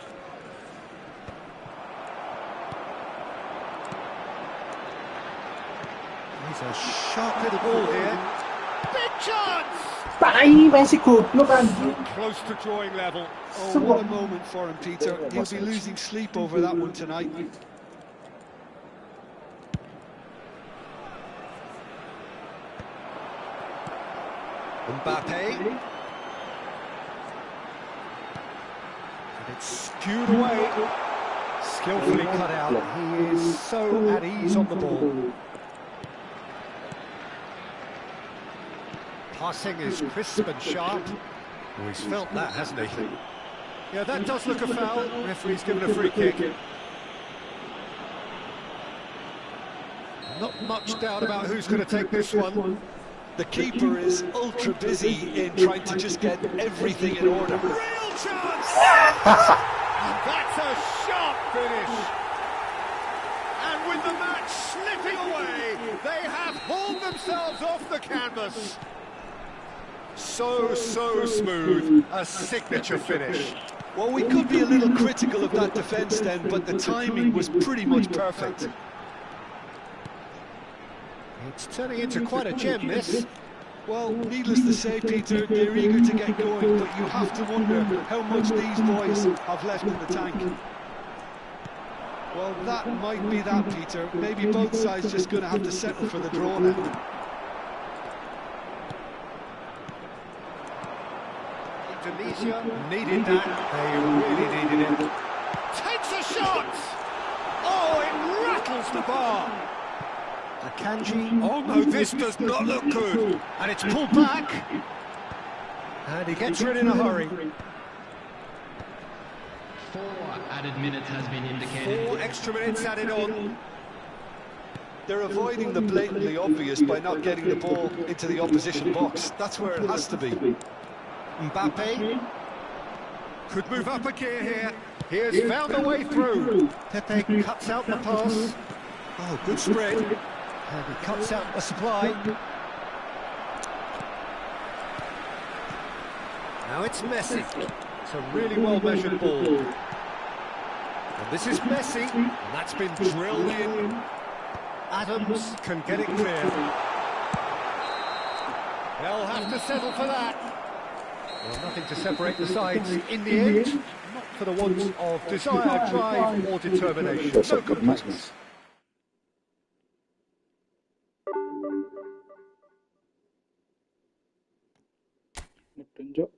He's a sharp little ball here. Big chance! Tai, pensi goblok anjing. Close to drawing level. Oh, what a moment for him, Peter. He'll be losing sleep over that one tonight. Mbappe. And it's skewed away. Skillfully cut out. He is so at ease on the ball. Passing is crisp and sharp. Oh, he's felt that, hasn't he? Yeah, that does look a foul. Referee's given a free kick. Not much doubt about who's going to take this one. The keeper is ultra busy in trying to just get everything in order. Real chance! And that's a sharp finish. And with the match slipping away, they have hauled themselves off the canvas. So smooth, a signature finish. Well, we could be a little critical of that defence then, but the timing was pretty much perfect. It's turning into quite a gem, this. Well, needless to say, Peter, they're eager to get going, but you have to wonder how much these boys have left in the tank. Well, that might be that, Peter. Maybe both sides just going to have to settle for the draw now. Indonesia needed that. They really needed it. Takes a shot! Oh, it rattles the bar. Akanji. Oh no, this does not look good. And it's pulled back. And he gets rid in a hurry. 4 added minutes has been indicated. 4 extra minutes added on. They're avoiding the blatantly obvious by not getting the ball into the opposition box. That's where it has to be. Mbappe could move up a gear here. He has found a way through. Pepe cuts out the pass. Oh, good spread. And he cuts out the supply. Now it's Messi. It's a really well-measured ball. And this is Messi. And that's been drilled in. Adams can get it clear. They'll have to settle for that. Well, nothing to separate the sides in the end. Not for the want of desire, drive or determination. No complaints. Tunjuk.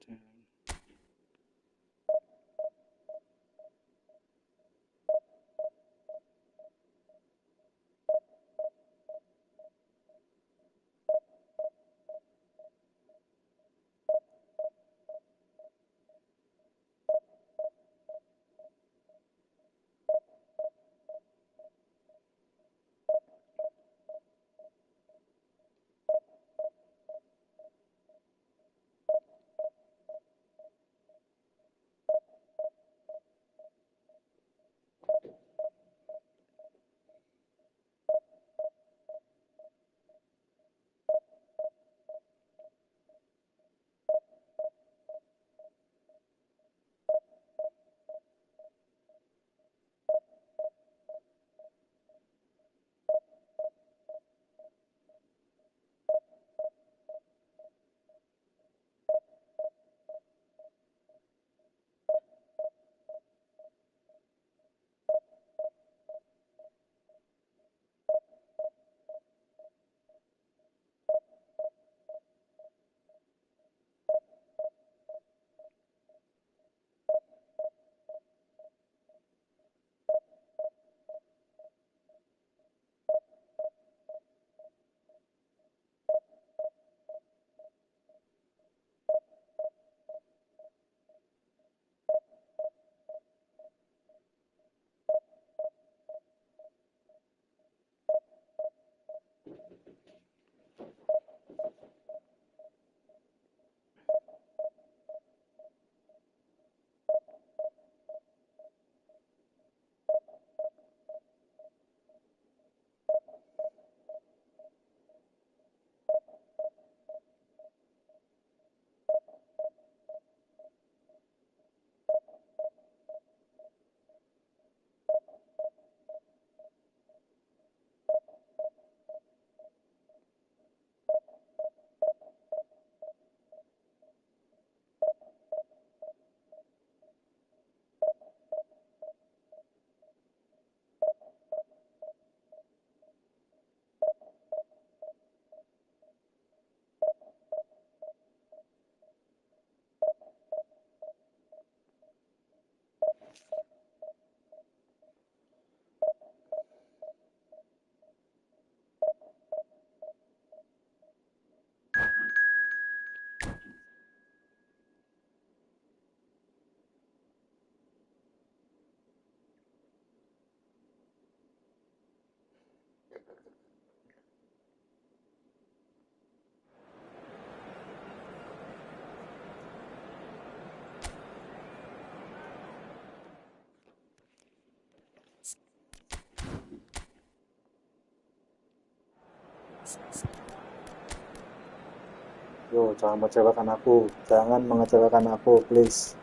Yo, jangan mengecewakan aku. Jangan mengecewakan aku, please.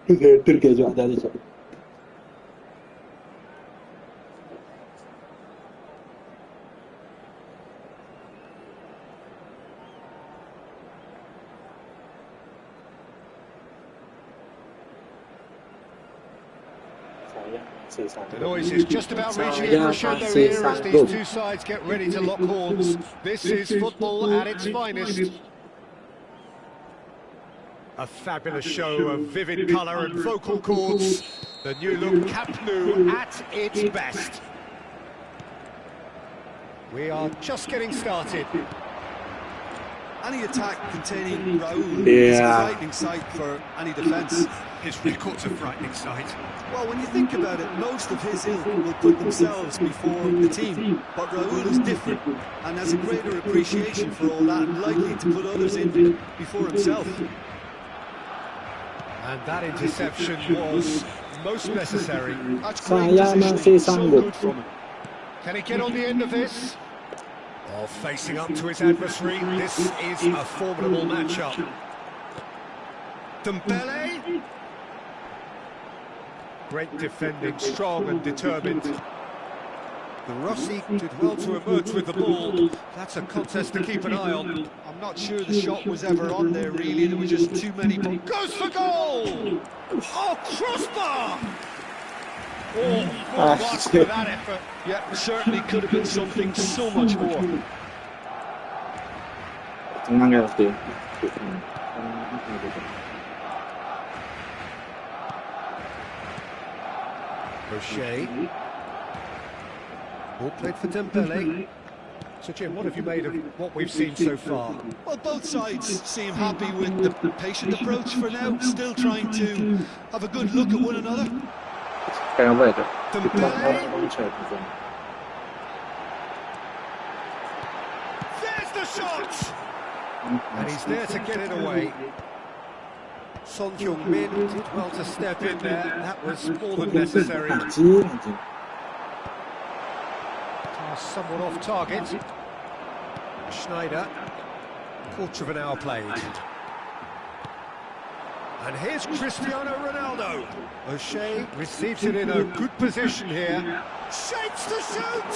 Together kayak juga ada sih. The noise is just about reaching a crescendo here as these two sides get ready to lock horns. This is football at its finest. A fabulous show of vivid colour and vocal cords. The new look Camp Nou at its best. We are just getting started. Any attack containing Raul is a frightening sight for any defence. His record's a frightening sight. Well, when you think about it, most of his ilk will put themselves before the team. But Raul is different and has a greater appreciation for all that and likely to put others in before himself. And that interception was most necessary. That's great positioning, so good from him. Can he get on the end of this? Oh, facing up to his adversary, this is a formidable matchup. Dembele. Great defending, strong and determined. The Rossi did well to emerge with the ball. That's a contest to keep an eye on. I'm not sure the shot was ever on there, really. There were just too many... Goes for goal! Oh, crossbar! Oh, good luck for that effort. Yeah, certainly could have been something so much more. Tenang ya, Steve. O'Shea. Ball played for Dembele. So Jim, what have you made of what we've seen so far? Well, both sides seem happy with the patient approach for now, still trying to have a good look at one another. Kayak apa itu? Dembele. There's the shot! And he's there to get it away. Son Heung-min did well to step in there. That was more than necessary. Somewhat off target. Schneider. Quarter of an hour played. And here's Cristiano Ronaldo. O'Shea receives it in a good position here. Shapes to shoot!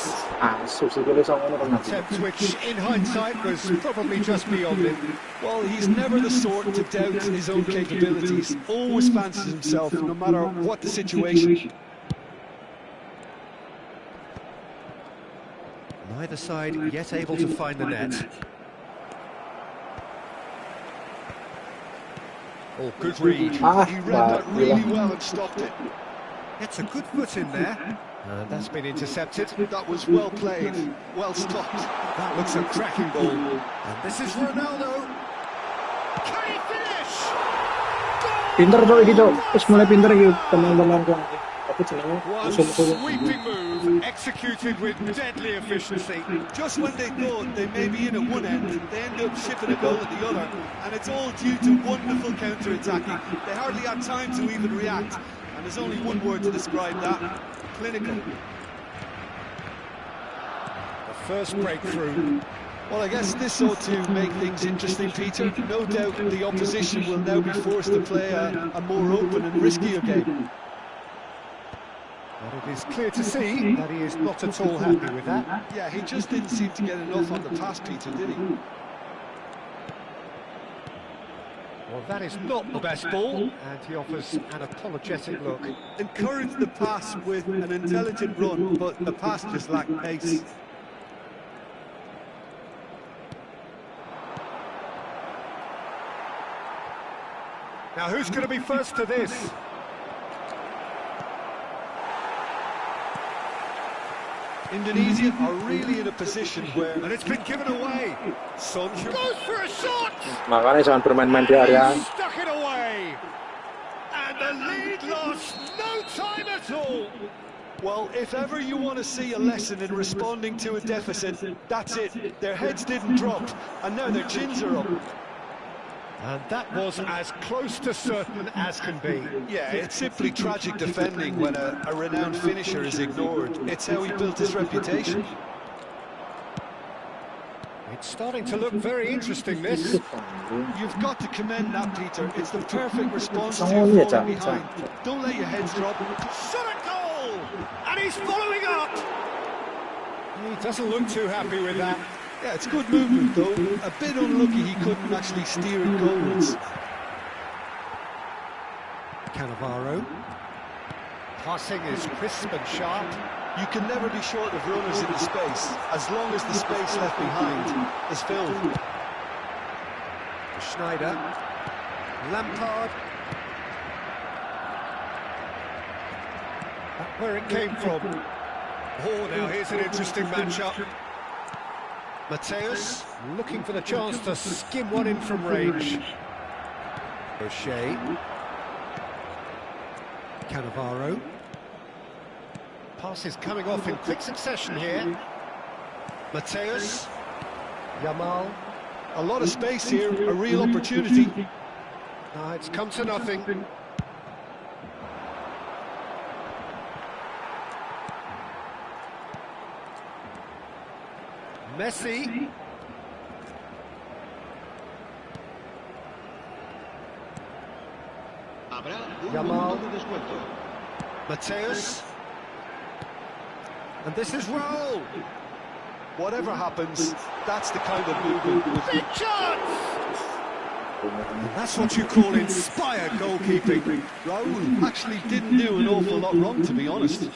Attempt which, in hindsight, was probably just beyond him. Well, he's never the sort to doubt his own capabilities. Always fancies himself, no matter what the situation. Neither side yet able to find the net. Oh, good read. He read that really well and stopped it. Gets a good foot in there. And that's been intercepted. That was well played, well stopped. That looks a cracking ball. And this is Ronaldo. Can he finish? Pinter tuh gitu, terus mulai pinter gitu teman-temanku. Tapi jenenge One sweeping move executed with deadly efficiency. Just when they thought they may be in at one end, they end up shipping a goal at the other, and it's all due to wonderful counter-attacking. They hardly had time to even react, and there's only one word to describe that: clinical. The first breakthrough. Well, I guess this ought to make things interesting, Peter. No doubt the opposition will now be forced to play a more open and riskier game. But it is clear to see that he is not at all happy with that. Yeah, he just didn't seem to get enough on the pass, Peter, did he? Well, that is not the best ball, and he offers an apologetic look. Encourage the pass with an intelligent run, but the pass just lacked pace. Now, who's going to be first to this? Indonesia are really in a position where... And it's been given away. Son goes for a shot! Makanya jangan bermain-main di area. Stuck it away! And the lead lost no time at all! Well, if ever you want to see a lesson in responding to a deficit, that's it. Their heads didn't drop, and now their chins are up. And that was as close to certain as can be. Yeah, it's simply tragic defending when a renowned finisher is ignored. It's how he built his reputation. It's starting to look very interesting, this. You've got to commend that, Peter. It's the perfect response to falling behind. Don't let your heads drop. Shot at goal! And he's following up! He doesn't look too happy with that. Yeah, it's good movement, though. A bit unlucky he couldn't actually steer it goalwards. Cannavaro. Passing is crisp and sharp. You can never be short of runners in the space, as long as the space left behind is filled. Schneider. Lampard. That's where it came from. Oh, now here's an interesting matchup. Mateus looking for the chance to skim one in from range. O'Shea. Cannavaro. Passes coming off in quick succession here. Mateus. Yamal. A lot of space here, a real opportunity. It's come to nothing. Messi. Yamal. Mateus. And this is Raul. Whatever happens, that's the kind of movement. Big chance! That's what you call inspired goalkeeping. Raul actually didn't do an awful lot wrong, to be honest.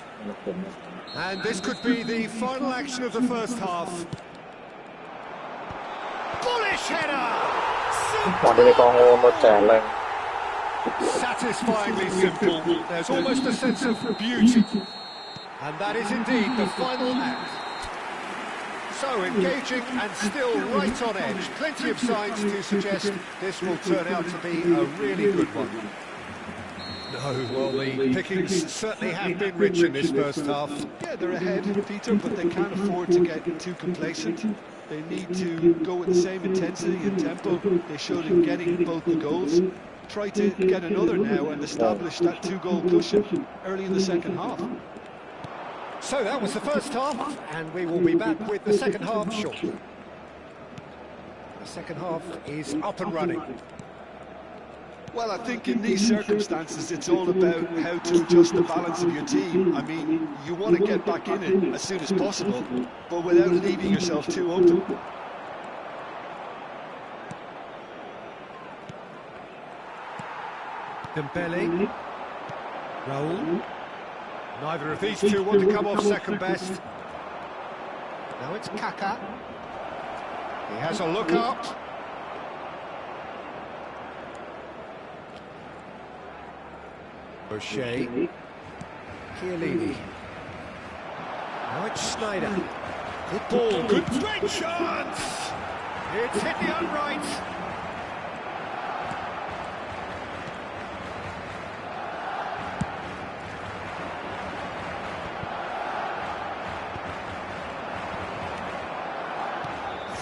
And this could be the final action of the first half. Bullish header! Satisfyingly simple. There's almost a sense of beauty. And that is indeed the final act. So engaging and still right on edge. Plenty of signs to suggest this will turn out to be a really good one. No, well, the pickings certainly have been rich in this first half. Yeah, they're ahead, Peter, but they can't afford to get too complacent. They need to go with the same intensity and tempo they showed in getting both the goals. Try to get another now and establish that two-goal cushion early in the second half. So that was the first half, and we will be back with the second half shortly. The second half is up and running. Well, I think in these circumstances it's all about how to adjust the balance of your team. I mean, you want to get back in it as soon as possible, but without leaving yourself too open. Dembele. Raul. Neither of these two want to come off second best. Now it's Kaka. He has a look up. O'Shea. Chiellini. Now it's Schneider. Good ball, good great chance! It's hit the upright.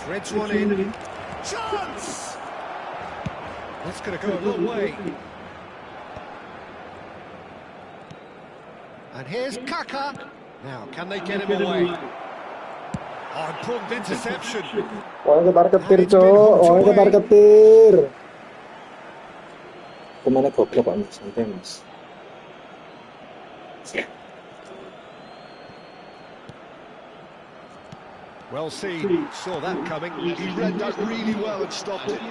Threads one in. Chance! That's going to go a long way. And here's Kaka. Now, can they get him away? Oh, important interception. Wah, kebar ketir, Cok. Wah, kebar ketir. Kemana goblok, Pak Mas? Santai, Mas. Well seen, saw that coming. He read that really well and stopped it.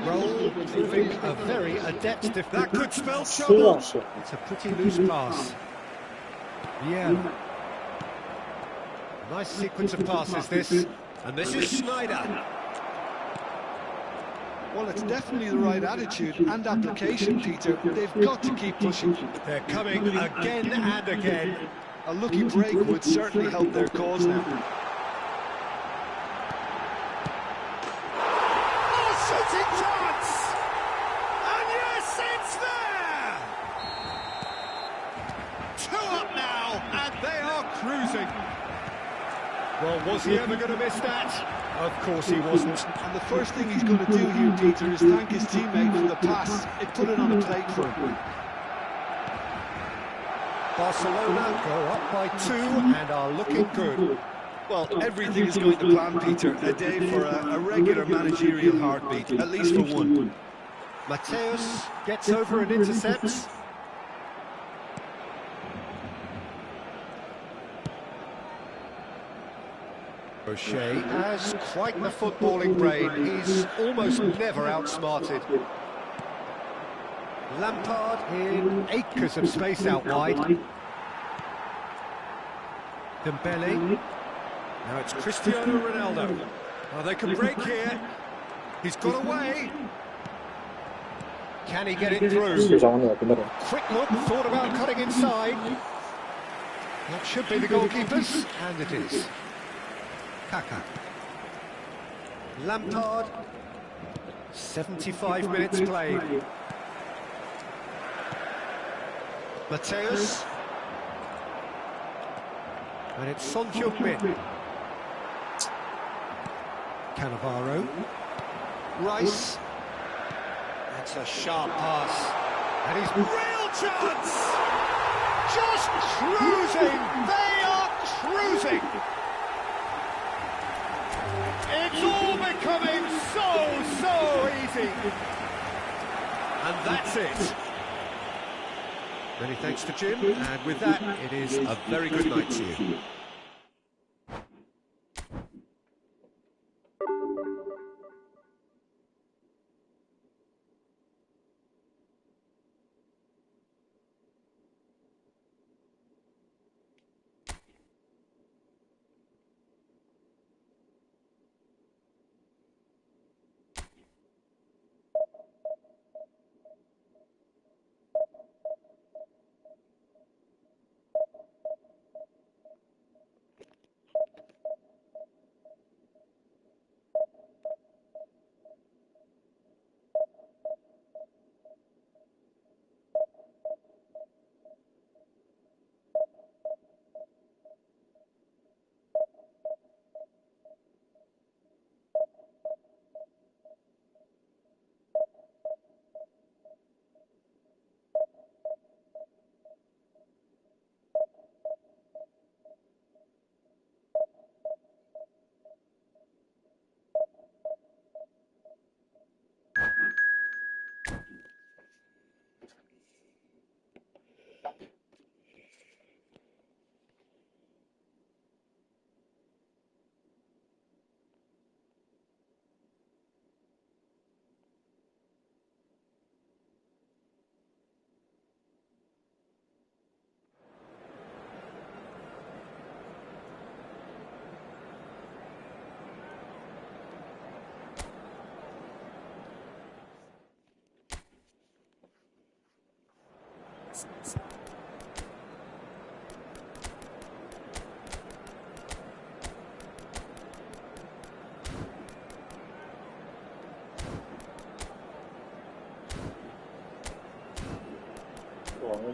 Roll proving a very adept that could spell trouble. 수고하셨어. It's a pretty loose pass. Yeah. Nice sequence of passes this. And this is Schneider. Well, it's definitely the right attitude and application, Peter. They've got to keep pushing. They're coming again and again. A lucky break would certainly help their cause now. Oh, shooting chance! And yes, it's there! 2 up now, and they are cruising. Well, was he ever going to miss that? Of course he wasn't. And the first thing he's going to do here, Peter, is thank his teammate for the pass. It put it on the plate for him. Barcelona go up by 2 and are looking good. Well, everything is going to plan, Peter. A day for a regular managerial heartbeat, at least for one. Mateus gets over and intercepts. O'Shea has quite the footballing brain. He's almost never outsmarted. Lampard in acres of space out wide. Dembele. Now it's Cristiano Ronaldo. Oh, they can break here. He's got away. Can he get it through? 수고하셨네, 그날은. Quick look, thought about cutting inside. That should be the goalkeepers, and it is. Kaka. Lampard. 75 minutes played. Mateus. And it's Son Heung-min. Cannavaro. Rice. That's a sharp pass. And he's real chance! Just cruising! They are cruising! It's all becoming so easy! And that's it. Many thanks to Jim, and with that, it is a very good night to you.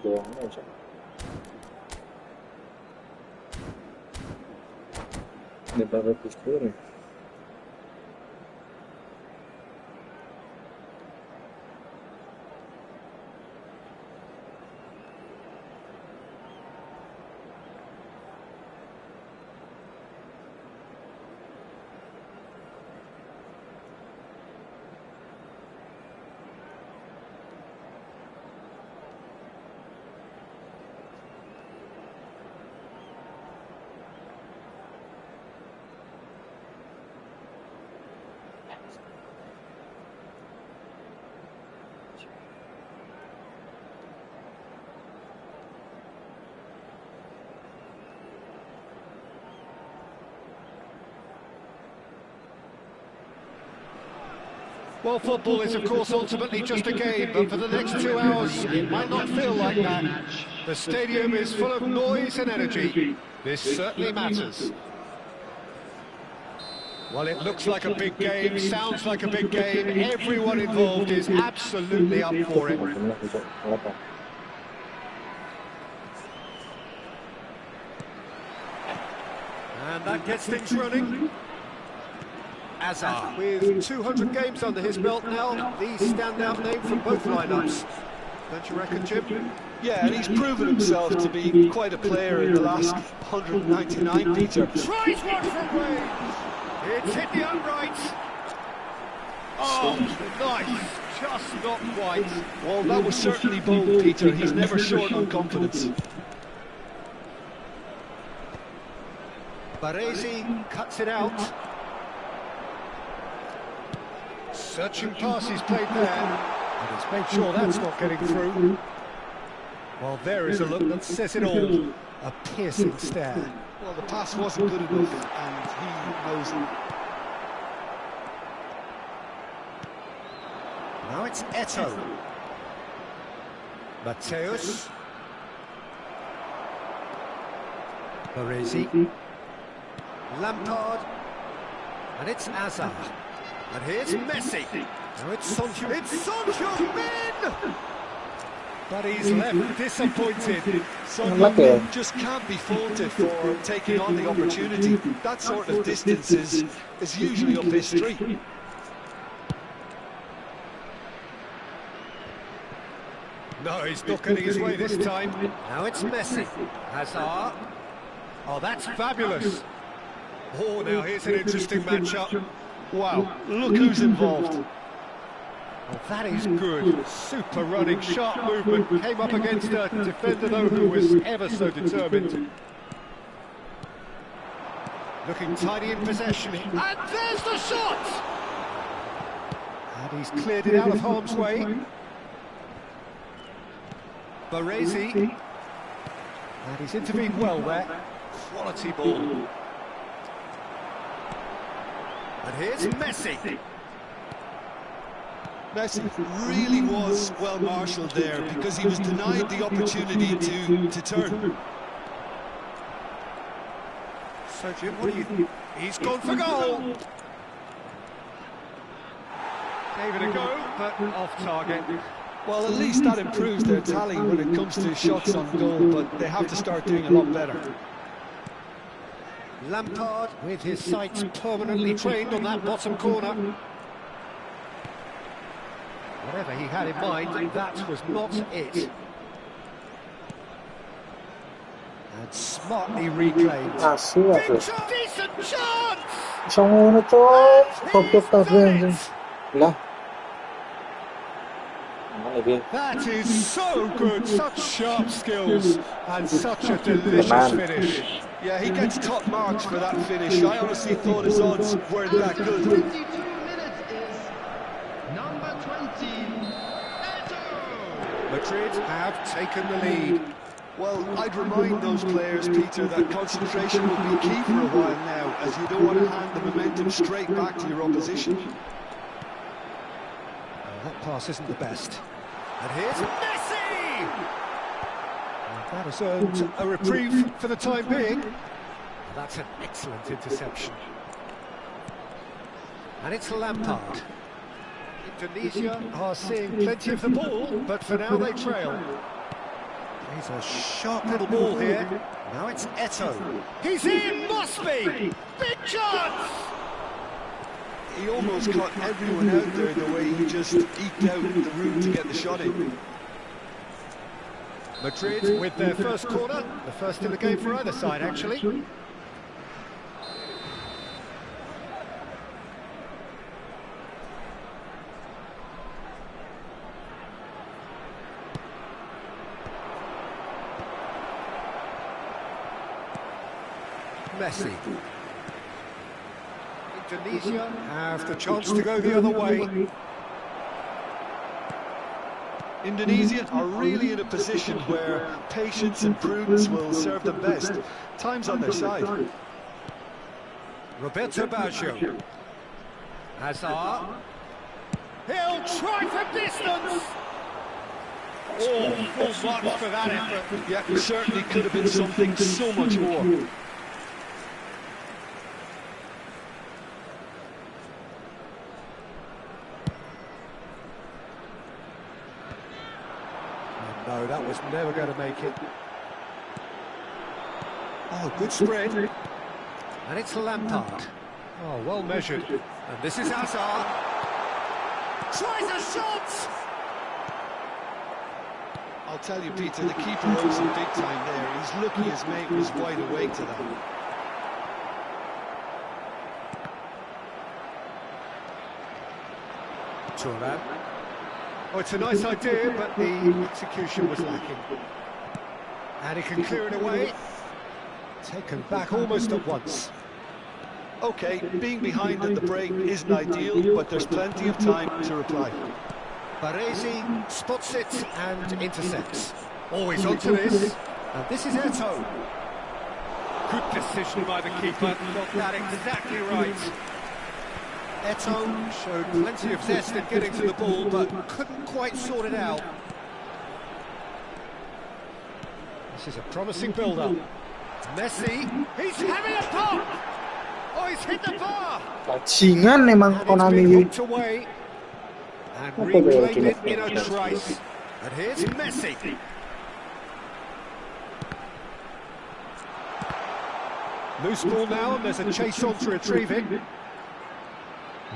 왕이죠. Niebawem puszczony. Well, football is, of course, ultimately just a game, but for the next 2 hours, it might not feel like that. The stadium is full of noise and energy. This certainly matters. Well, it looks like a big game, sounds like a big game. Everyone involved is absolutely up for it. And that gets things running. Azar, with 200 games under his belt now, the standout name from both lineups. Don't you reckon, Jim? Yeah, and he's proven himself to be quite a player in the last 199, Peter. Tries one from range. It's hit the upright. Oh, nice. Just not quite. Well, that was certainly bold, Peter. He's never short on confidence. Baresi cuts it out. Searching pass he's played there. And he's made sure that's not getting through. Well, there is a look that says it all. A piercing stare. Well, the pass wasn't good enough, and he knows it. Now it's Eto. Mateus. Baresi. Lampard. And it's Azar. And here's Messi. Now it's Sancho. It's Sancho Min! But he's left disappointed. Someone just can't be faulted for taking on the opportunity. That sort of distance is usually up his street. No, he's not getting his way this time. Now it's Messi. Hazard. Oh, that's fabulous. Oh, now here's an interesting matchup. Wow, look who's involved. Well, that is good. Super running, sharp movement. Came up against a defender, though, who was ever so determined. Looking tidy in possession. And there's the shot! And he's cleared it out of harm's way. Baresi. And he's intervened well there. Quality ball. And here's Messi. Messi really was well marshalled there because he was denied the opportunity to turn. So, Jim, what do you think? He's gone for goal. Gave it a go, but off target. Well, at least that improves their tally when it comes to shots on goal, but they have to start doing a lot better. Lampard with his sights permanently trained on that bottom corner. Whatever he had in mind, that was not it. And smartly reclaimed. Decent chance! 정원은 좀 덥겠다 그랬는데 라 That is so good, such sharp skills and such a delicious finish. Yeah, he gets top marks for that finish. I honestly thought his odds weren't that good. 22 minutes is number 20, Eto. Madrid have taken the lead. Well, I'd remind those players, Peter, that concentration will be key for a while now, as you don't want to hand the momentum straight back to your opposition. That pass isn't the best. And here's Messi! And that has earned a reprieve for the time being. That's an excellent interception. And it's Lampard. Indonesia are seeing plenty of the ball, but for now they trail. He's a sharp little ball here. Now it's Eto. He's in, must be! Big chance! He almost caught everyone out there the way he just eked out the room to get the shot in. Madrid with their first corner, the first in the game for either side actually. Messi. Indonesia have the chance to go the other way. Indonesia are really in a position where patience and prudence will serve them best. Time's on their side. Roberto Baggio. Hazard. He'll try for distance. Oh, full marks for that effort. Yeah, it certainly could have been something so much more. No, that was never going to make it. Oh, good spread. And it's Lampard. Oh, well measured. And this is Hazard. Tries a shot! I'll tell you, Peter, the keeper owes him big time there. He's lucky his mate was wide awake to that. Turan. Oh, it's a nice idea, but the execution was lacking. And he can clear it away. Taken back almost at once. OK, being behind at the break isn't ideal, but there's plenty of time to reply. Baresi spots it and intercepts. Oh, he's onto this. And this is Eto'o. Good decision by the keeper. Got that exactly right. Eto'o showed plenty of zest in getting to the ball, but couldn't quite sort it out. This is a promising build-up. Messi, he's having a pop! Oh, he's hit the bar! Bajingan emang And it's Konami been ini. hooked away. And Apa dia replayed lagi it in a nak- trice. And here's Messi. Loose ball now, and there's a chase on to retrieve it.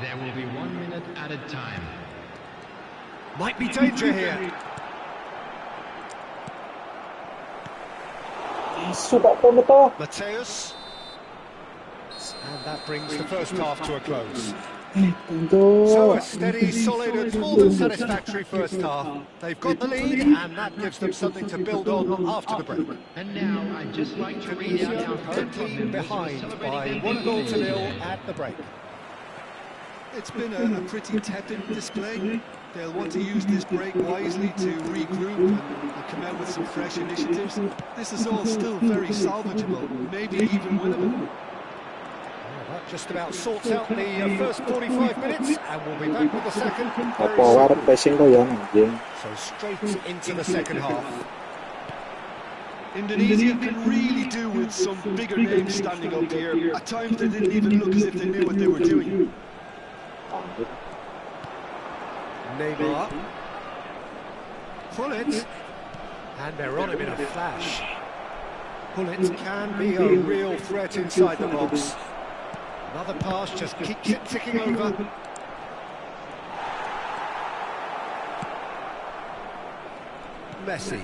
There will be 1 minute added time. Might be danger here. Isu tak pun betul. Mateus. And that brings the first half to a close. Tentu. So a steady, solid and more than satisfactory first half. They've got the lead and that gives them something to build on after the break. And now I'd just like to read out our Currently behind by 1-0 at the break. It's been a pretty tepid display. They'll want to use this break wisely to regroup and come out with some fresh initiatives. This is all still very salvageable, maybe even winnable. That just about sorts out the first 45 minutes, and we'll be back with the second very Apa war soon. passing kau yang anjing. So straight into the second half. Indonesia can really do with some bigger names standing up here. At times they didn't even look as if they knew what they were doing. Neymar. Pullet. And they're on him in a flash. Pullet can be a real threat inside the box. Another pass just keeps it ticking over. Messi.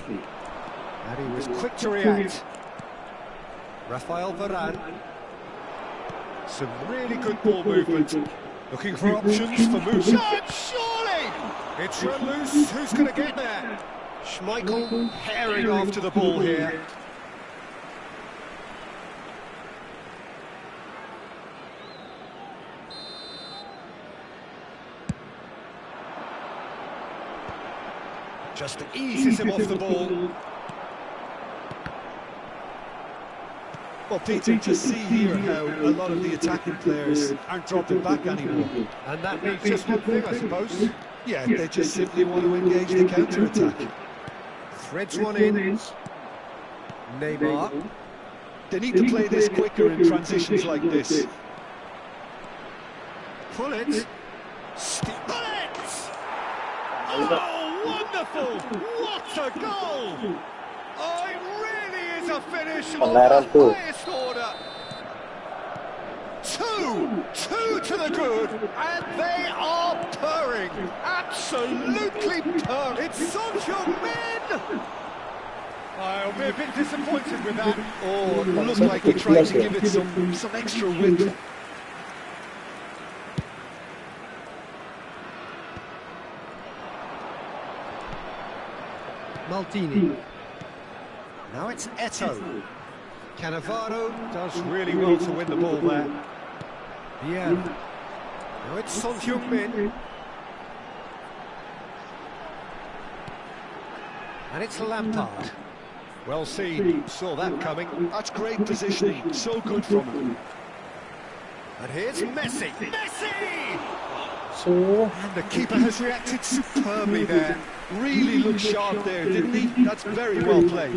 And he was quick to react. Rafael Varane. Some really good ball movement. Looking for options for Musa. Surely! It's run loose. Who's going to get there? Schmeichel herring after the ball here. Just eases him off the ball. Well, Peter, to see here how a lot of the attacking players aren't dropping back anymore. And that means just one thing, I suppose. Yeah, they just simply want to engage the counter-attack. Threads one in. Neymar. They need to play this quicker in transitions like this. Pullet. Pullet! Oh, wonderful! What a goal! Oh, it really is a finish of the highest order. Two to the good, and they are purring. Absolutely purring. It's Son Heung-min! I'll be a bit disappointed with that. Oh, it looked like he tried to give it some extra width. Maldini. Now it's Eto'o. Cannavaro does really well to win the ball there. Yeah. Now it's Son Heung-min. And it's Lampard. Well seen, saw that coming. That's great positioning, so good from him. And here's Messi. Messi! So, And the keeper has reacted superbly there. Really looked sharp there, didn't he? That's very well played.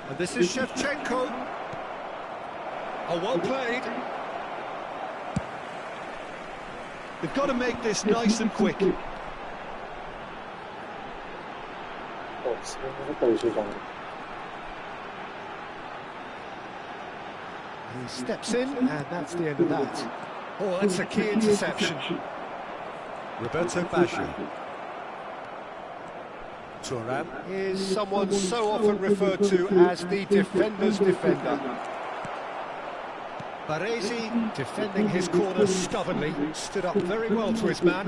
And this is Shevchenko. Oh, well played. They've got to make this nice and quick. He steps in, and that's the end of that. Oh, that's a key interception. Roberto Baggio. Thuram is someone so often referred to as the defender's defender. Baresi, defending his corner stubbornly, stood up very well to his man.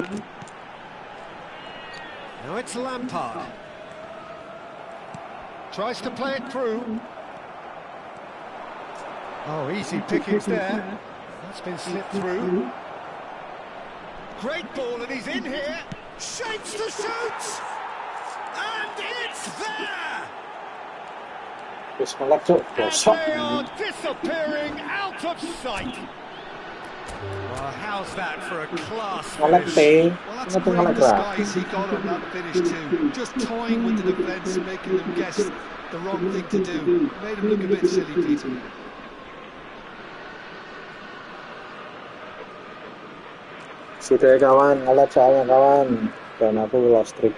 Now it's Lampard. Tries to play it through. Oh, easy pickings there. That's been slipped through. Great ball, and he's in here. Shapes to shoot! And it's there! wis ngelek cuk, And gosok. they are disappearing out of sight. Well, how's that for a class Ngelek finish? teh, Well, that's ngetung great ngelek ra. disguise he got on that finish too. Just toying with the defence, making them guess the wrong thing to do. Made him look a bit silly, Pete. Sudah ya kawan, ngelek soalnya kawan. Dan aku lost trick.